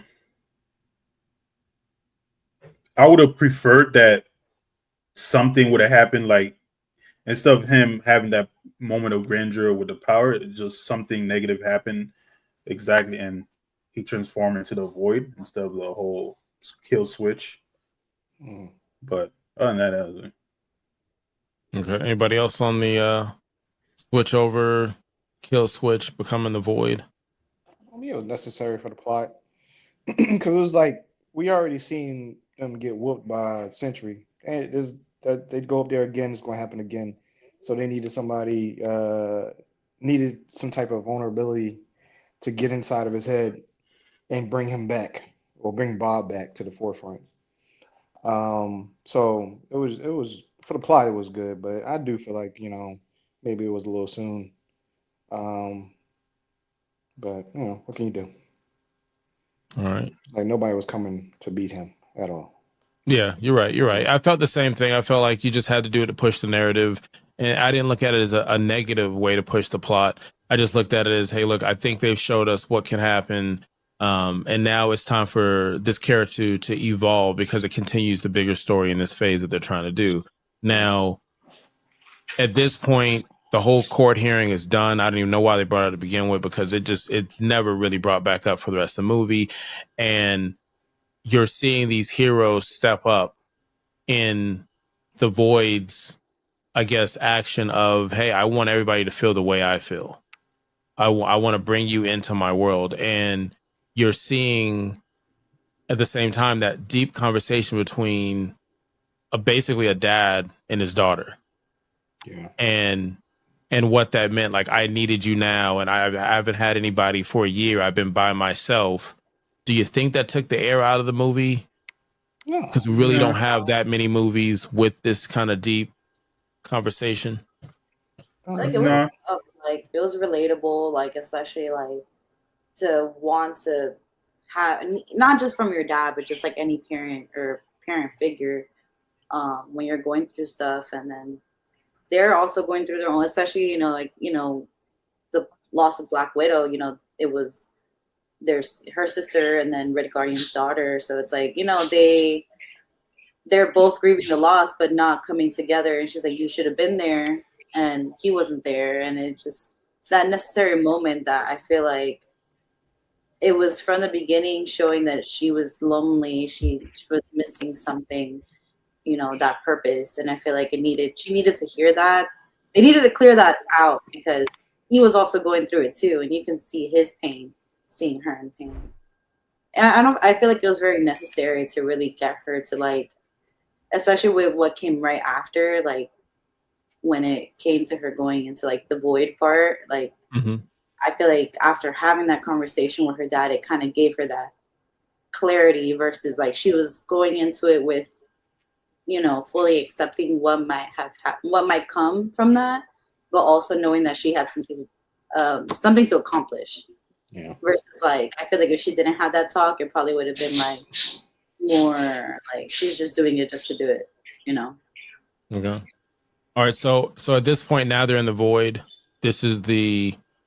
would have preferred that something would have happened, like instead of him having that moment of grandeur with the power, just something negative happened exactly, and he transformed into the void instead of the whole kill switch. But other than that was it. Okay. Anybody else on the switch over, kill switch, becoming the void? I mean, it was necessary for the plot because it was like we already seen them get whooped by Sentry, and they'd go up there again. It's going to happen again. So they needed somebody, needed some type of vulnerability to get inside of his head and bring him back, or bring Bob back to the forefront. So it was for the plot, it was good, but I do feel like, you know, maybe it was a little soon. But you know, what can you do? All right. Like nobody was coming to beat him at all. Yeah, you're right. You're right. I felt the same thing. I felt like you just had to do it to push the narrative. And I didn't look at it as a negative way to push the plot. I just looked at it as, hey, look, I think they've showed us what can happen. And now it's time for this character to evolve, because it continues the bigger story in this phase that they're trying to do. Now, at this point, the whole court hearing is done. I don't even know why they brought it to begin with, because it's never really brought back up for the rest of the movie. And you're seeing these heroes step up in the Void's, I guess, action of, hey, I want everybody to feel the way I feel. I want to bring you into my world. And you're seeing at the same time that deep conversation between basically a dad and his daughter. Yeah. And what that meant. Like, I needed you now, and I haven't had anybody for a year. I've been by myself. Do you think that took the air out of the movie? No. Because we really don't have that many movies with this kind of deep conversation. Like it was, like it was relatable, like especially like to want to have, not just from your dad, but just like any parent or parent figure, when you're going through stuff, and then they're also going through their own, especially, like, the loss of Black Widow, it was there's her sister and then Red Guardian's daughter. So it's like, they're both grieving the loss, but not coming together. And she's like, you should have been there. And he wasn't there. And it just, that necessary moment that I feel like it was from the beginning showing that she was lonely. She was missing something, that purpose. And I feel like she needed to hear that. They needed to clear that out because he was also going through it too. And you can see his pain, seeing her in pain. And I feel like it was very necessary to really get her to, like, especially with what came right after, like when it came to her going into like the void part, like, I feel like after having that conversation with her dad, it kind of gave her that clarity versus like she was going into it with, fully accepting what might come from that. but also knowing that she had something to accomplish. Yeah. Versus like, I feel like if she didn't have that talk, it probably would have been like more like she's just doing it just to do it, you know. Okay. All right. So at this point now they're in the void. This is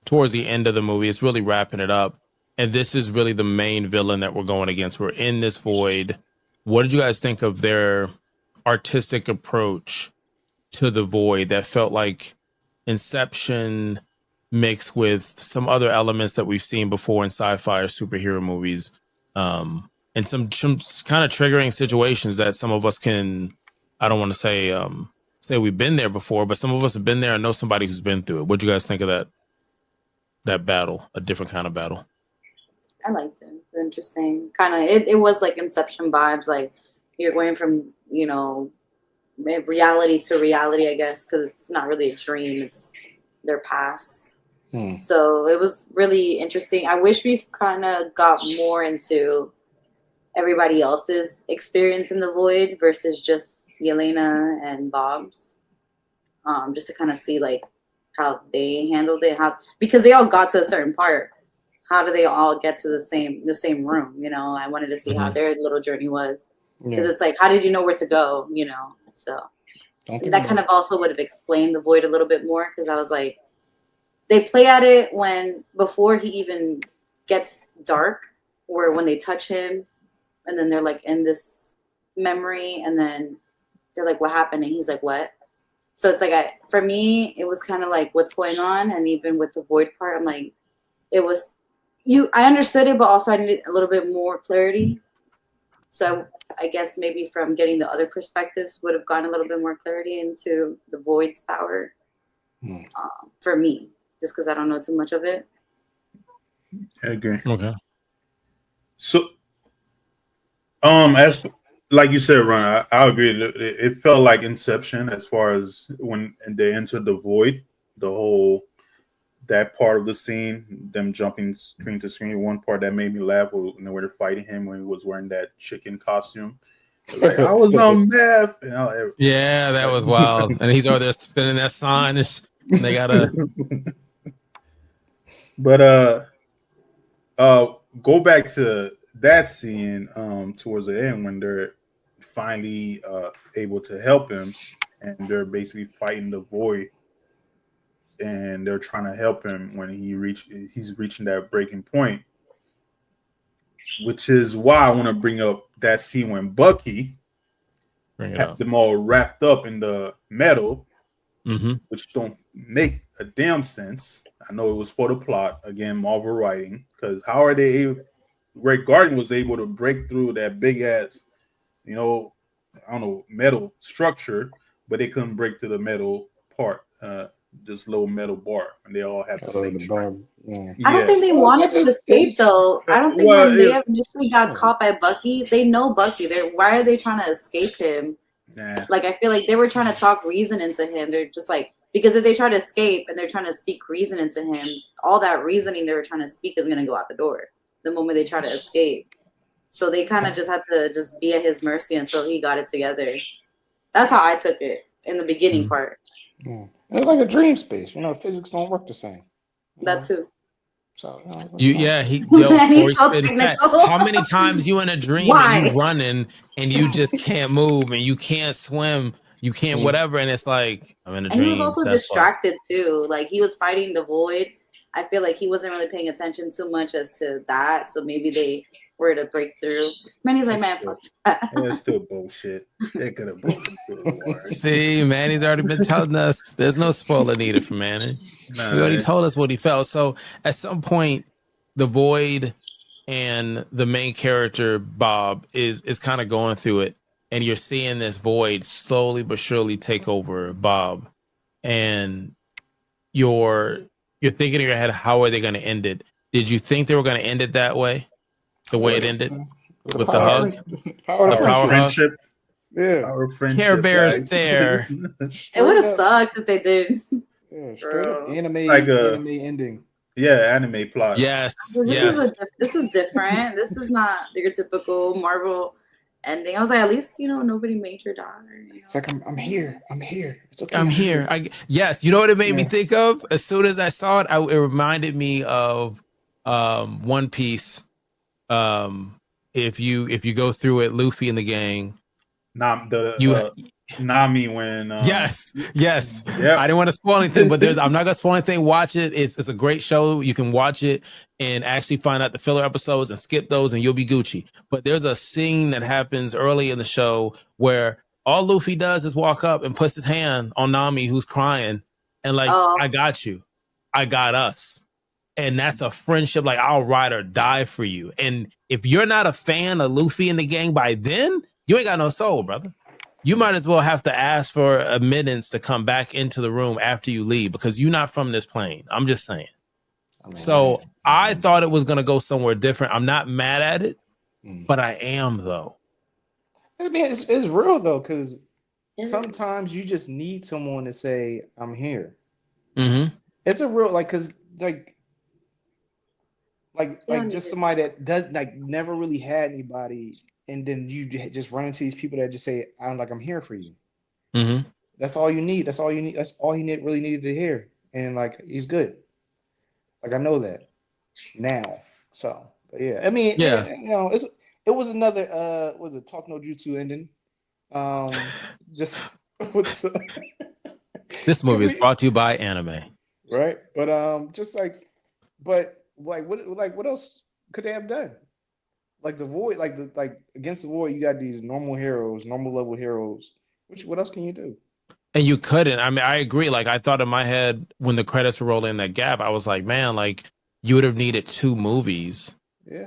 towards the end of the movie. It's really wrapping it up, and this is really the main villain that we're going against. We're in this void. What did you guys think of their artistic approach to the void that felt like Inception mixed with some other elements that we've seen before in sci-fi or superhero movies, and some kind of triggering situations that some of us can, I don't want to say we've been there before, but some of us have been there and know somebody who's been through it. What do you guys think of that battle, a different kind of battle? I liked it. It's interesting. Kind of, it was like Inception vibes. Like you're going from, you know, reality to reality, I guess, because it's not really a dream. It's their past. So it was really interesting. I wish we kind of got more into everybody else's experience in the void versus just Yelena and Bob's. Just to kind of see like how they handled it, because they all got to a certain part. How do they all get to the same room? You know, I wanted to see how their little journey was, because it's like, how did you know where to go? You know, so that kind of also would have explained the void a little bit more, because I was like, they play at it before he even gets dark, or when they touch him, and then they're like in this memory, and then they're like, what happened? And he's like, what? So it's like, for me, it was kind of like, what's going on? And even with the void part, I'm like, I understood it, but also I needed a little bit more clarity. So I guess maybe from getting the other perspectives would have gotten a little bit more clarity into the void's power for me, just because I don't know too much of it. I agree. Okay. So, as like you said, Ron, I agree. It felt like Inception as far as when they entered the void, that part of the scene, them jumping screen to screen. One part that made me laugh was when they were fighting him when he was wearing that chicken costume. Like, I was on meth. Yeah, that was wild. And he's over there spinning that sign, and they gotta. But go back to that scene towards the end when they're finally able to help him, and they're basically fighting the void, and they're trying to help him when he's reaching that breaking point, which is why I want to bring up that scene when Bucky had them all wrapped up in the metal, which don't make a damn sense. I know it was for the plot, again, Marvel writing, because how are they able? Red Guardian was able to break through that big ass, I don't know, metal structure, but they couldn't break to the metal part, this little metal bar, and they all have the same strength. I don't think they wanted to escape though. I don't think when they initially got caught by Bucky, they know Bucky. Why are they trying to escape him? Like, I feel like they were trying to talk reason into him. They're just like, because if they try to escape and they're trying to speak reason into him, all that reasoning they were trying to speak is going to go out the door the moment they try to escape. So they kind of just had to just be at his mercy until he got it together. That's how I took it in the beginning part. Yeah. It's like a dream space. Physics don't work the same. That too. So how many times you in a dream and you running and you just can't move and you can't swim, you can't whatever, and it's like, I'm in a dream. And he was also distracted too. Like, he was fighting the void. I feel like he wasn't really paying attention too much as to that. So maybe they were to break through. Manny's like, man, fuck that. That's still bullshit. They could have broken through. See, Manny's already been telling us there's no spoiler needed for Manny. He already told us what he felt. So at some point, the void and the main character, Bob, is kind of going through it. And you're seeing this void slowly but surely take over Bob. And you're thinking in your head, how are they going to end it? Did you think they were going to end it that way? The way it ended? With the hug? The power friendship. Yeah. Our friendship. Care Bear's there. It would have sucked if they did. Yeah, straight up anime ending. Yeah, anime plot. Yes. This is different. This is not your typical Marvel ending. I was like, at least nobody major died. It's like I'm here. It's okay. I'm here. Yes, you know what it made me think of? As soon as I saw it, it reminded me of One Piece. If you go through it, Luffy and the gang. Nami when yes. Yep. I didn't want to spoil anything, but I'm not gonna spoil anything. Watch it. It's a great show. You can watch it and actually find out the filler episodes and skip those, and you'll be Gucci. But there's a scene that happens early in the show where all Luffy does is walk up and puts his hand on Nami, who's crying, and like, I got you, I got us. And that's a friendship. Like, I'll ride or die for you. And if you're not a fan of Luffy and the gang by then, you ain't got no soul, brother. You might as well have to ask for admittance to come back into the room after you leave, because you're not from this plane. I'm just saying. So I thought it was going to go somewhere different. I'm not mad at it, but I am, though. I mean, it's real, though, because sometimes you just need someone to say, I'm here. Mm-hmm. It's a real, like, because, like just somebody that does, like, never really had anybody, and then you just run into these people that just say, I'm here for you. Mm-hmm. That's all you need. That's all you need. That's all he really needed to hear. And, like, he's good. Like, I know that now. So, but yeah. I mean, it was another, was it Talk No Jutsu ending? Just what's this movie is brought to you by anime. Right? But, just like, but, like, what else could they have done? Like the Void, like against the Void, you got these normal heroes, normal level heroes. What else can you do? And you couldn't. I mean, I agree. Like, I thought in my head when the credits were rolling that gap, I was like, man, like, you would have needed 2 movies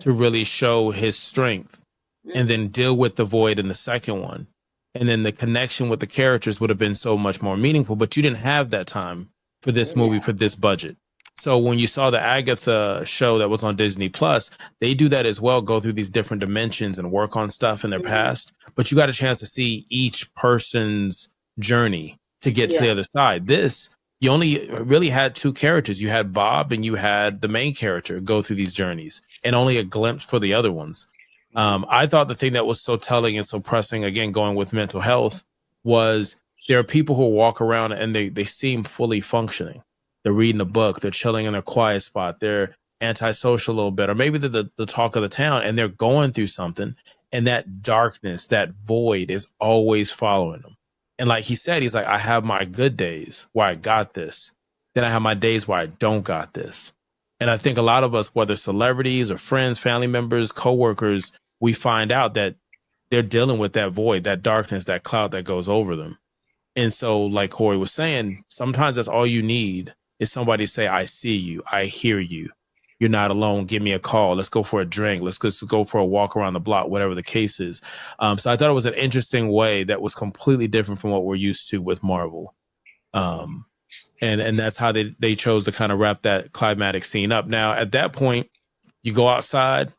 to really show his strength, and then deal with the Void in the second one, and then the connection with the characters would have been so much more meaningful. But you didn't have that time for this movie for this budget. So when you saw the Agatha show that was on Disney Plus, they do that as well, go through these different dimensions and work on stuff in their past. But you got a chance to see each person's journey to get to the other side. This, you only really had 2 characters. You had Bob and you had the main character go through these journeys, and only a glimpse for the other ones. I thought the thing that was so telling and so pressing, again, going with mental health, was there are people who walk around and they seem fully functioning. They're reading a book. They're chilling in their quiet spot. They're antisocial a little bit, or maybe they're the talk of the town, and they're going through something. And that darkness, that void is always following them. And like he said, he's like, I have my good days where I got this. Then I have my days where I don't got this. And I think a lot of us, whether celebrities or friends, family members, coworkers, we find out that they're dealing with that void, that darkness, that cloud that goes over them. And so, like Corey was saying, sometimes that's all you need is somebody say, I see you, I hear you, you're not alone, give me a call, let's go for a drink, let's go for a walk around the block, whatever the case is. So I thought it was an interesting way that was completely different from what we're used to with Marvel. And that's how they chose to kind of wrap that climatic scene up. Now, at that point, you go outside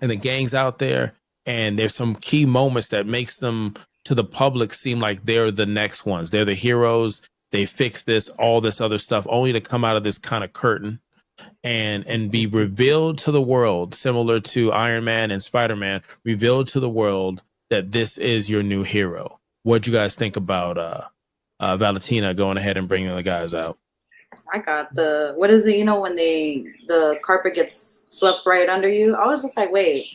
and the gang's out there, and there's some key moments that makes them to the public seem like they're the next ones. They're the heroes. They fix this, all this other stuff, only to come out of this kind of curtain and be revealed to the world, similar to Iron Man and Spider-Man, revealed to the world that this is your new hero. What'd you guys think about Valentina going ahead and bringing the guys out? I got what is it, when the carpet gets swept right under you? I was just like, wait.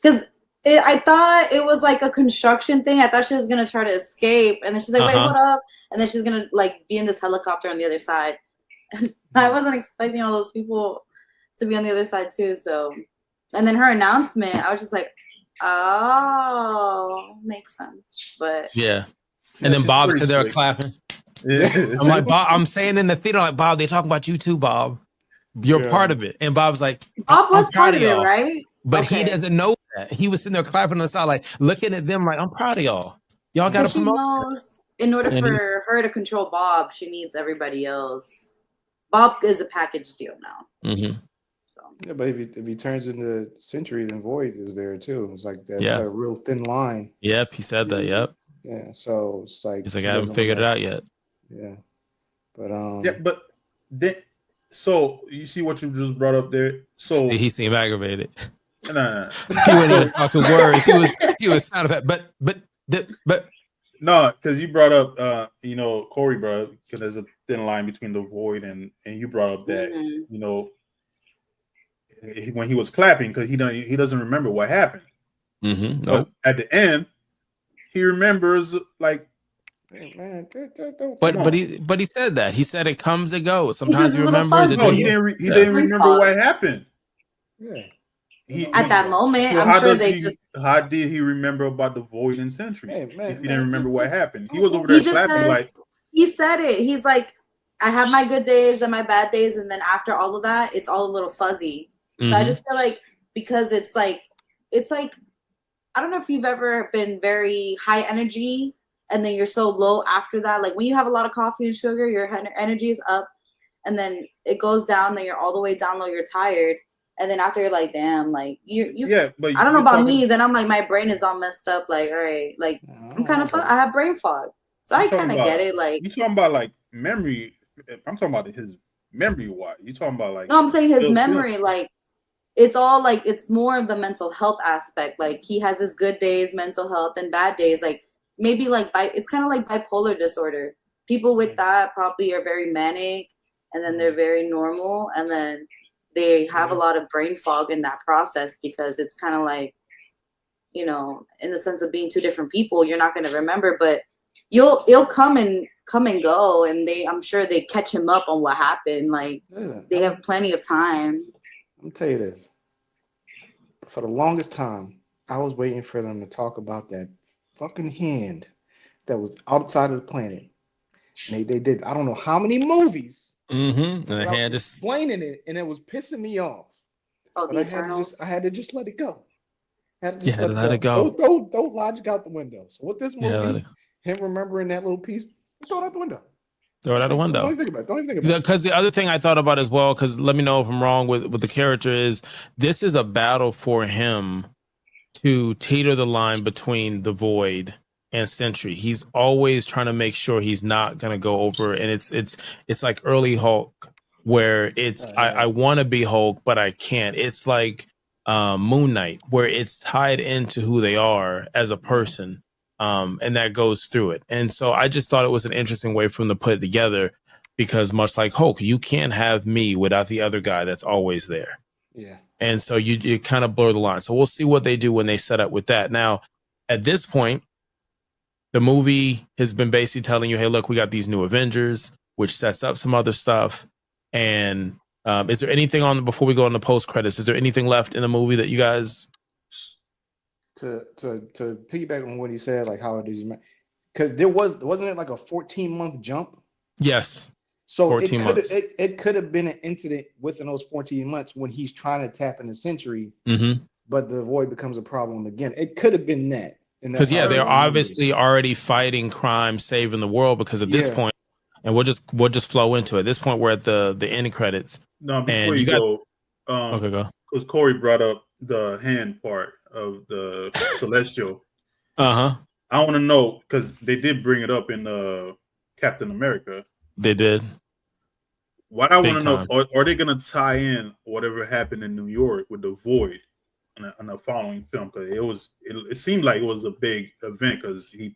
Because I thought it was like a construction thing. I thought she was going to try to escape. And then she's like, wait, what up? And then she's going to like be in this helicopter on the other side. And I wasn't expecting all those people to be on the other side too. So, and then her announcement, I was just like, oh, makes sense. But yeah. And then Bob stood there clapping. Yeah. I'm like, Bob, I'm saying in the theater, like, Bob, they're talking about you too, Bob. You're part of it. And Bob's like, Bob was part of it, right? But he doesn't know that. He was sitting there clapping on the side, like looking at them like, I'm proud of y'all. Y'all got to promote. Knows in order for her to control Bob, she needs everybody else. Bob is a package deal now. Mm-hmm. So. Yeah, but if he turns into Sentry, then Void is there too. It's like that a real thin line. Yep, he said that. Yep. Yeah, so it's like he's like, I haven't figured it out yet. Yeah, but then, so you see what you just brought up there. So he seemed aggravated. Nah. He wouldn't even talk to words. Pugh is sound effect, but no, because you brought up, Corey brought up because there's a thin line between the void and you brought up that when he was clapping because he doesn't remember what happened. Nope. But at the end, he remembers like. Hey, man, but he said that. He said it comes and goes. Sometimes he remembers. No, he didn't remember what happened. Yeah. At that moment, so I'm sure how did he remember about the void and Sentry? Hey, man, if he didn't remember what happened, he was over there clapping he said it. He's like, I have my good days and my bad days, and then after all of that, it's all a little fuzzy. So I just feel like because it's like I don't know if you've ever been very high energy and then you're so low after that. Like when you have a lot of coffee and sugar, your energy is up, and then it goes down. Then you're all the way down low. You're tired. And then after you're like, damn, like but I don't know about me. Then I'm like, my brain is all messed up. Like, all right, like I'm kind of I have brain fog, so I kind of get it. Like you talking about like memory. I'm talking about his memory. What you talking about? Like no, I'm saying his memory. Like it's all like it's more of the mental health aspect. Like he has his good days, mental health, and bad days. Like maybe like it's kind of like bipolar disorder. People with that probably are very manic, and then they're very normal, and then they have a lot of brain fog in that process because it's kind of like, in the sense of being two different people, you're not going to remember, but you'll come and go, and I'm sure they catch him up on what happened. Like they have plenty of time. I'll tell you this. For the longest time, I was waiting for them to talk about that fucking hand that was outside of the planet. And they did I don't know how many movies. And the hand just explaining it, and it was pissing me off. Oh, but I had to just let it go. Let it go. Don't logic out the window. So with this movie, him remembering that little piece, throw it out the window. Throw it out the window. Don't even think about it. Because the other thing I thought about as well, because let me know if I'm wrong with the character, is this is a battle for him to teeter the line between the void and Sentry. He's always trying to make sure he's not going to go over, and it's like early Hulk where it's I want to be Hulk but I can't. It's like Moon Knight where it's tied into who they are as a person, and that goes through it. And so I just thought it was an interesting way for him to put it together, because much like Hulk, you can't have me without the other guy that's always there. Yeah. And so you kind of blur the line. So we'll see what they do when they set up with that. Now at this point, the movie has been basically telling you, hey, look, we got these new Avengers, which sets up some other stuff. And is there anything before we go on the post credits, is there anything left in the movie that you guys to piggyback on what he said, like how it is, because wasn't it like a 14-month jump? Yes. So 14 months. It could have been an incident within those 14 months when he's trying to tap in the Sentry, but the void becomes a problem again. It could have been that. Because they're obviously already fighting crime, saving the world. Because at this point, and we'll just flow into it. At this point, we're at the end credits. No, before you go. Okay, go. Because Corey brought up the hand part of the Celestial. I want to know, because they did bring it up in Captain America. They did. What I want to know, are they going to tie in whatever happened in New York with the Void in the following film? Because it seemed like it was a big event, because he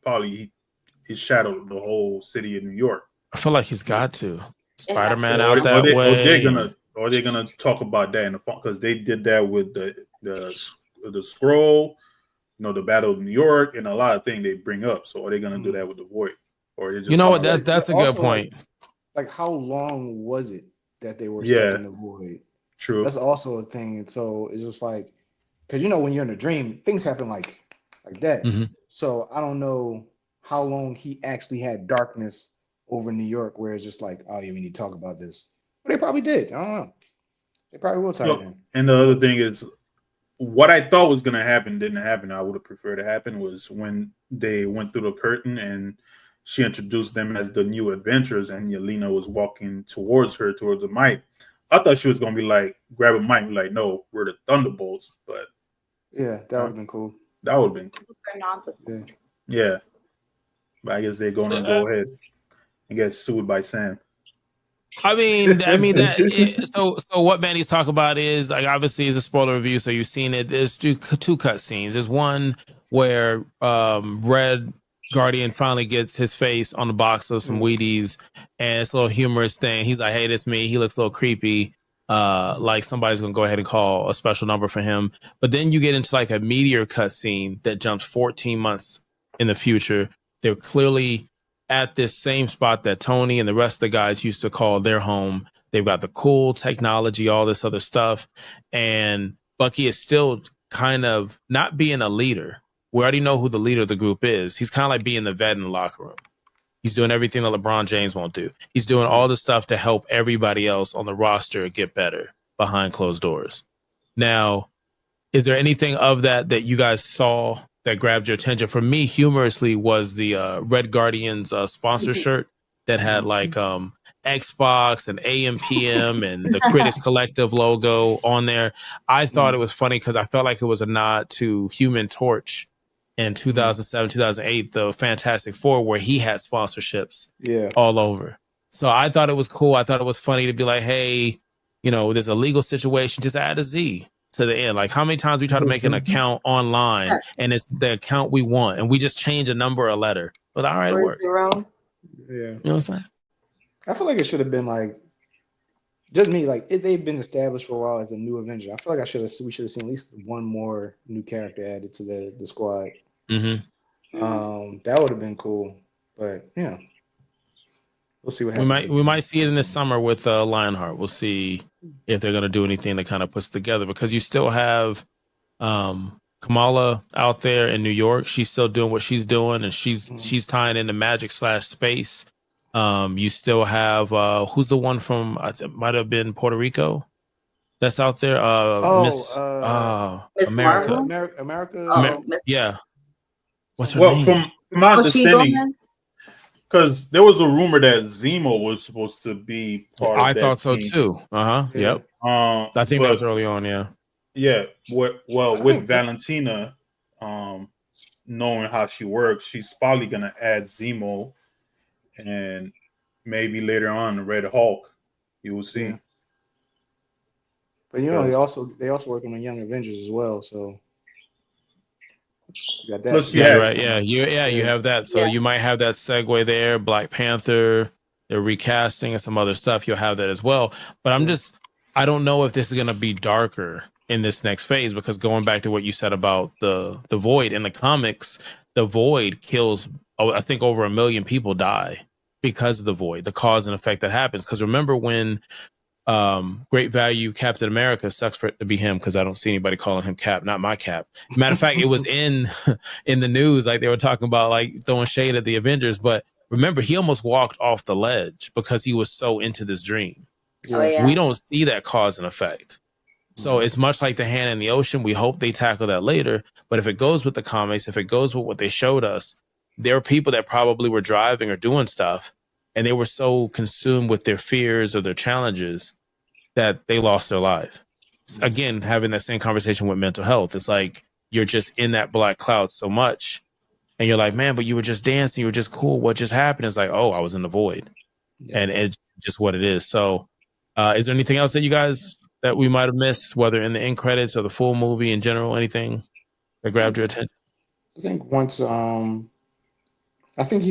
shadowed the whole city of New York. I feel like he's got to. Spider-Man out that way. Are they gonna talk about that in the because they did that with the scroll, the Battle of New York, and a lot of things they bring up. So are they gonna do that with the Void? Or just what? That's a good point. Like how long was it that they were stuck in the Void? True. That's also a thing. And so it's just like, because when you're in a dream, things happen like that. So I don't know how long he actually had darkness over New York, where it's just like, oh, yeah, we need to talk about this. But they probably did. I don't know. They probably will tie it in. And the other thing is, what I thought was going to happen didn't happen. I would have preferred to happen was when they went through the curtain and she introduced them as the new adventurers, and Yelena was walking towards the mic. I thought she was going to be like, grab a mic, like, no, we're the Thunderbolts. But yeah, that would have been cool. That would have been cool. Yeah. But I guess they're going to go ahead and get sued by Sam. I mean that. So what Manny's talking about is like obviously is a spoiler review, so you've seen it. There's two cut scenes. There's one where Red Guardian finally gets his face on the box of some Wheaties, and it's a little humorous thing. He's like, "Hey, this me." He looks a little creepy, like somebody's gonna go ahead and call a special number for him. But then you get into like a meteor cut scene that jumps 14 months in the future. They're clearly at this same spot that Tony and the rest of the guys used to call their home. They've got the cool technology, all this other stuff. And Bucky is still kind of not being a leader. We already know who the leader of the group is. He's kind of like being the vet in the locker room. He's doing everything that LeBron James won't do. He's doing all the stuff to help everybody else on the roster get better behind closed doors. Now, is there anything of that you guys saw that grabbed your attention? For me, humorously, was the Red Guardians sponsor shirt that had like Xbox and AM/PM and the Critics Collective logo on there. I thought it was funny because I felt like it was a nod to Human Torch in 2007, 2008, the Fantastic Four, where he had sponsorships all over. So I thought it was cool. I thought it was funny to be like, hey, there's a legal situation, just add a Z to the end. Like how many times we try to make an account online and it's the account we want and we just change a number or a letter. But all right, it works. Yeah. You know what I'm saying? I feel like it should have been like just me, like if they've been established for a while as a new Avenger. I feel like we should have seen at least one more new character added to the squad. That would have been cool. But yeah. We'll see what happens. We might see it in this summer with Lionheart. We'll see if they're going to do anything that kind of puts together, because you still have Kamala out there in New York. She's still doing what she's doing, and she's tying into magic / space. You still have who's the one from might have been Puerto Rico that's out there. Miss America. America. Yeah. What's her name? From my understanding. Because there was a rumor that Zemo was supposed to be part of that. I thought so team. too. Yep. I think that was early on. Yeah. Yeah. With Valentina, knowing how she works, she's probably gonna add Zemo, and maybe later on the Red Hulk. You will see. Yeah. But they also working on Young Avengers as well. So. You got that. Plus, yeah, right. Yeah, you have that. So you might have that segue there. Black Panther, they're recasting and some other stuff. You'll have that as well. But I don't know if this is going to be darker in this next phase, because going back to what you said about the Void in the comics, the Void kills, I think over 1 million people die because of the Void, the cause and effect that happens. Because remember when Great Value Captain America, sucks for it to be him because I don't see anybody calling him Cap, not my Cap. Matter of fact, it was in the news, like they were talking about like throwing shade at the Avengers, but remember he almost walked off the ledge because he was so into this dream. We don't see that cause and effect. So it's much like the hand in the ocean. We hope they tackle that later, but if it goes with the comics, if it goes with what they showed us, there are people that probably were driving or doing stuff and they were so consumed with their fears or their challenges that they lost their life. Again, having that same conversation with mental health. It's like you're just in that black cloud so much and you're like, man, but you were just dancing, you were just cool. What just happened? It's like, oh, I was in the void. And it's just what it is. So is there anything else that you guys that we might have missed, whether in the end credits or the full movie in general, anything that grabbed your attention? I think once I think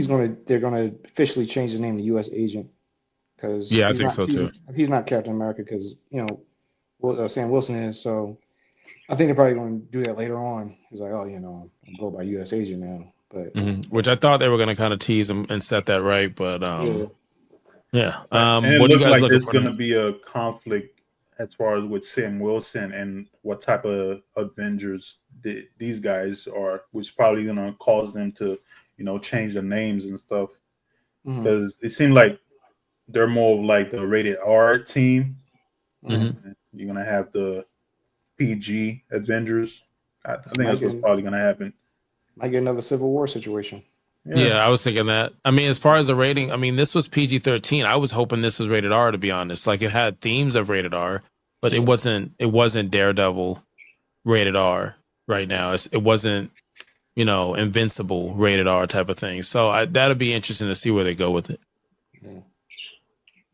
they're gonna officially change his name to U.S. Agent. Because I think so too. He's not Captain America because Sam Wilson is. So I think they're probably going to do that later on. He's like, I'm go by U.S. Agent now. But which I thought they were going to kind of tease him and set that right. But and it looks like there's going to be a conflict as far as with Sam Wilson and what type of Avengers these guys are, which probably going to cause them to change their names and stuff, because it seemed like they're more of like the rated R team. You're gonna have the PG Avengers. I think that's what's probably gonna happen. Might get another Civil War situation. Yeah, I was thinking that. I mean, as far as the rating, I mean, this was PG-13. I was hoping this was rated R, to be honest. Like it had themes of rated R, but it wasn't Daredevil rated R right now. It wasn't, Invincible rated R type of thing. So that'll be interesting to see where they go with it.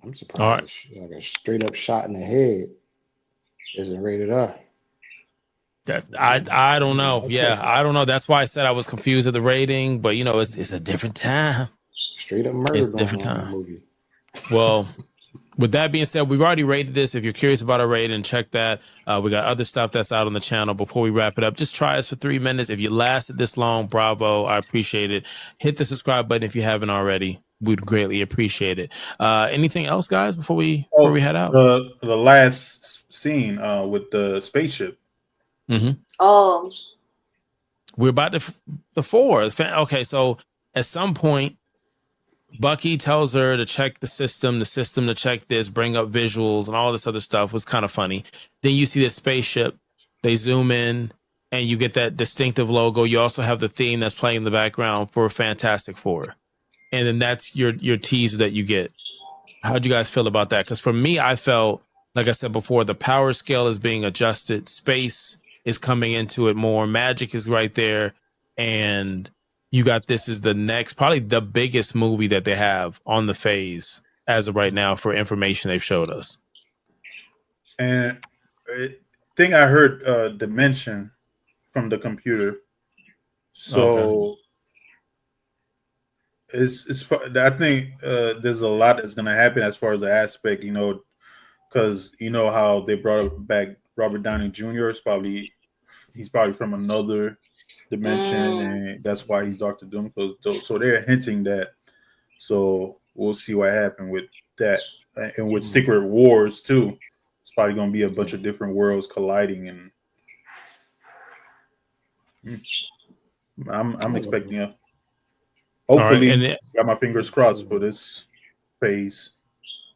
I'm All surprised. right. Like a straight up shot in the head isn't rated R. I don't know. Yeah, I don't know. That's why I said I was confused at the rating, but it's a different time. Straight up murder It's a going different on in that time. movie. Well, with that being said, we've already rated this. If you're curious about our rating, check that. We got other stuff that's out on the channel. Before we wrap it up, just try us for 3 minutes. If you lasted this long, bravo. I appreciate it. Hit the subscribe button if you haven't already. We'd greatly appreciate it. Anything else, guys, before we head out? The last scene with the spaceship. Mm-hmm. Oh, We're about the 4. Okay, so at some point, Bucky tells her to check the system to check this, bring up visuals and all this other stuff. Was kind of funny. Then you see the spaceship, they zoom in and you get that distinctive logo. You also have the theme that's playing in the background for Fantastic Four. And then that's your tease that you get. How'd you guys feel about that? Because for me, I felt, like I said before, the power scale is being adjusted. Space is coming into it more. Magic is right there. And you got this is the next, probably the biggest movie that they have on the phase as of right now for information they've showed us. And I think I heard dimension from the computer. So it's I think there's a lot that's going to happen as far as the aspect, because how they brought back Robert Downey Jr. He's probably from another dimension, and that's why he's Dr. Doom. So they're hinting that. So we'll see what happened with that, and with Secret Wars too. It's probably going to be a bunch of different worlds colliding, and I'm expecting a. Hopefully, and got my fingers crossed for this phase.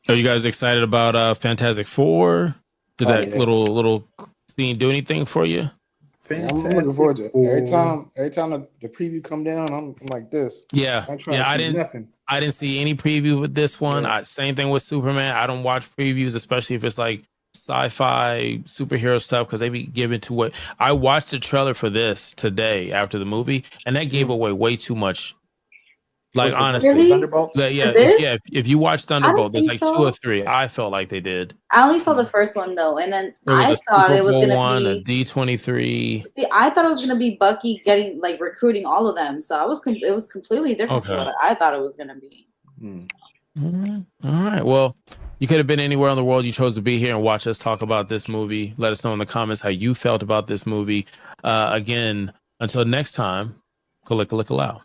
Are you guys excited about Fantastic Four? Did that little scene do anything for you? Yeah, I'm looking forward to it. Every time the preview come down, I'm like this. Yeah, I didn't see any preview with this one. Yeah. Same thing with Superman. I don't watch previews, especially if it's like sci-fi superhero stuff, because they be given to what I watched the trailer for this today after the movie, and that gave away way too much. Like honestly, really? Thunderbolts? If you watch Thunderbolt, there's like 2 or 3. I felt like they did. I only saw the first one though, and then I thought it was gonna be a D23. See, I thought it was gonna be Bucky getting recruiting all of them. So it was completely different from what I thought it was gonna be. All right. Well, you could have been anywhere in the world. You chose to be here and watch us talk about this movie. Let us know in the comments how you felt about this movie. Again, until next time, Kalika Lika Lao.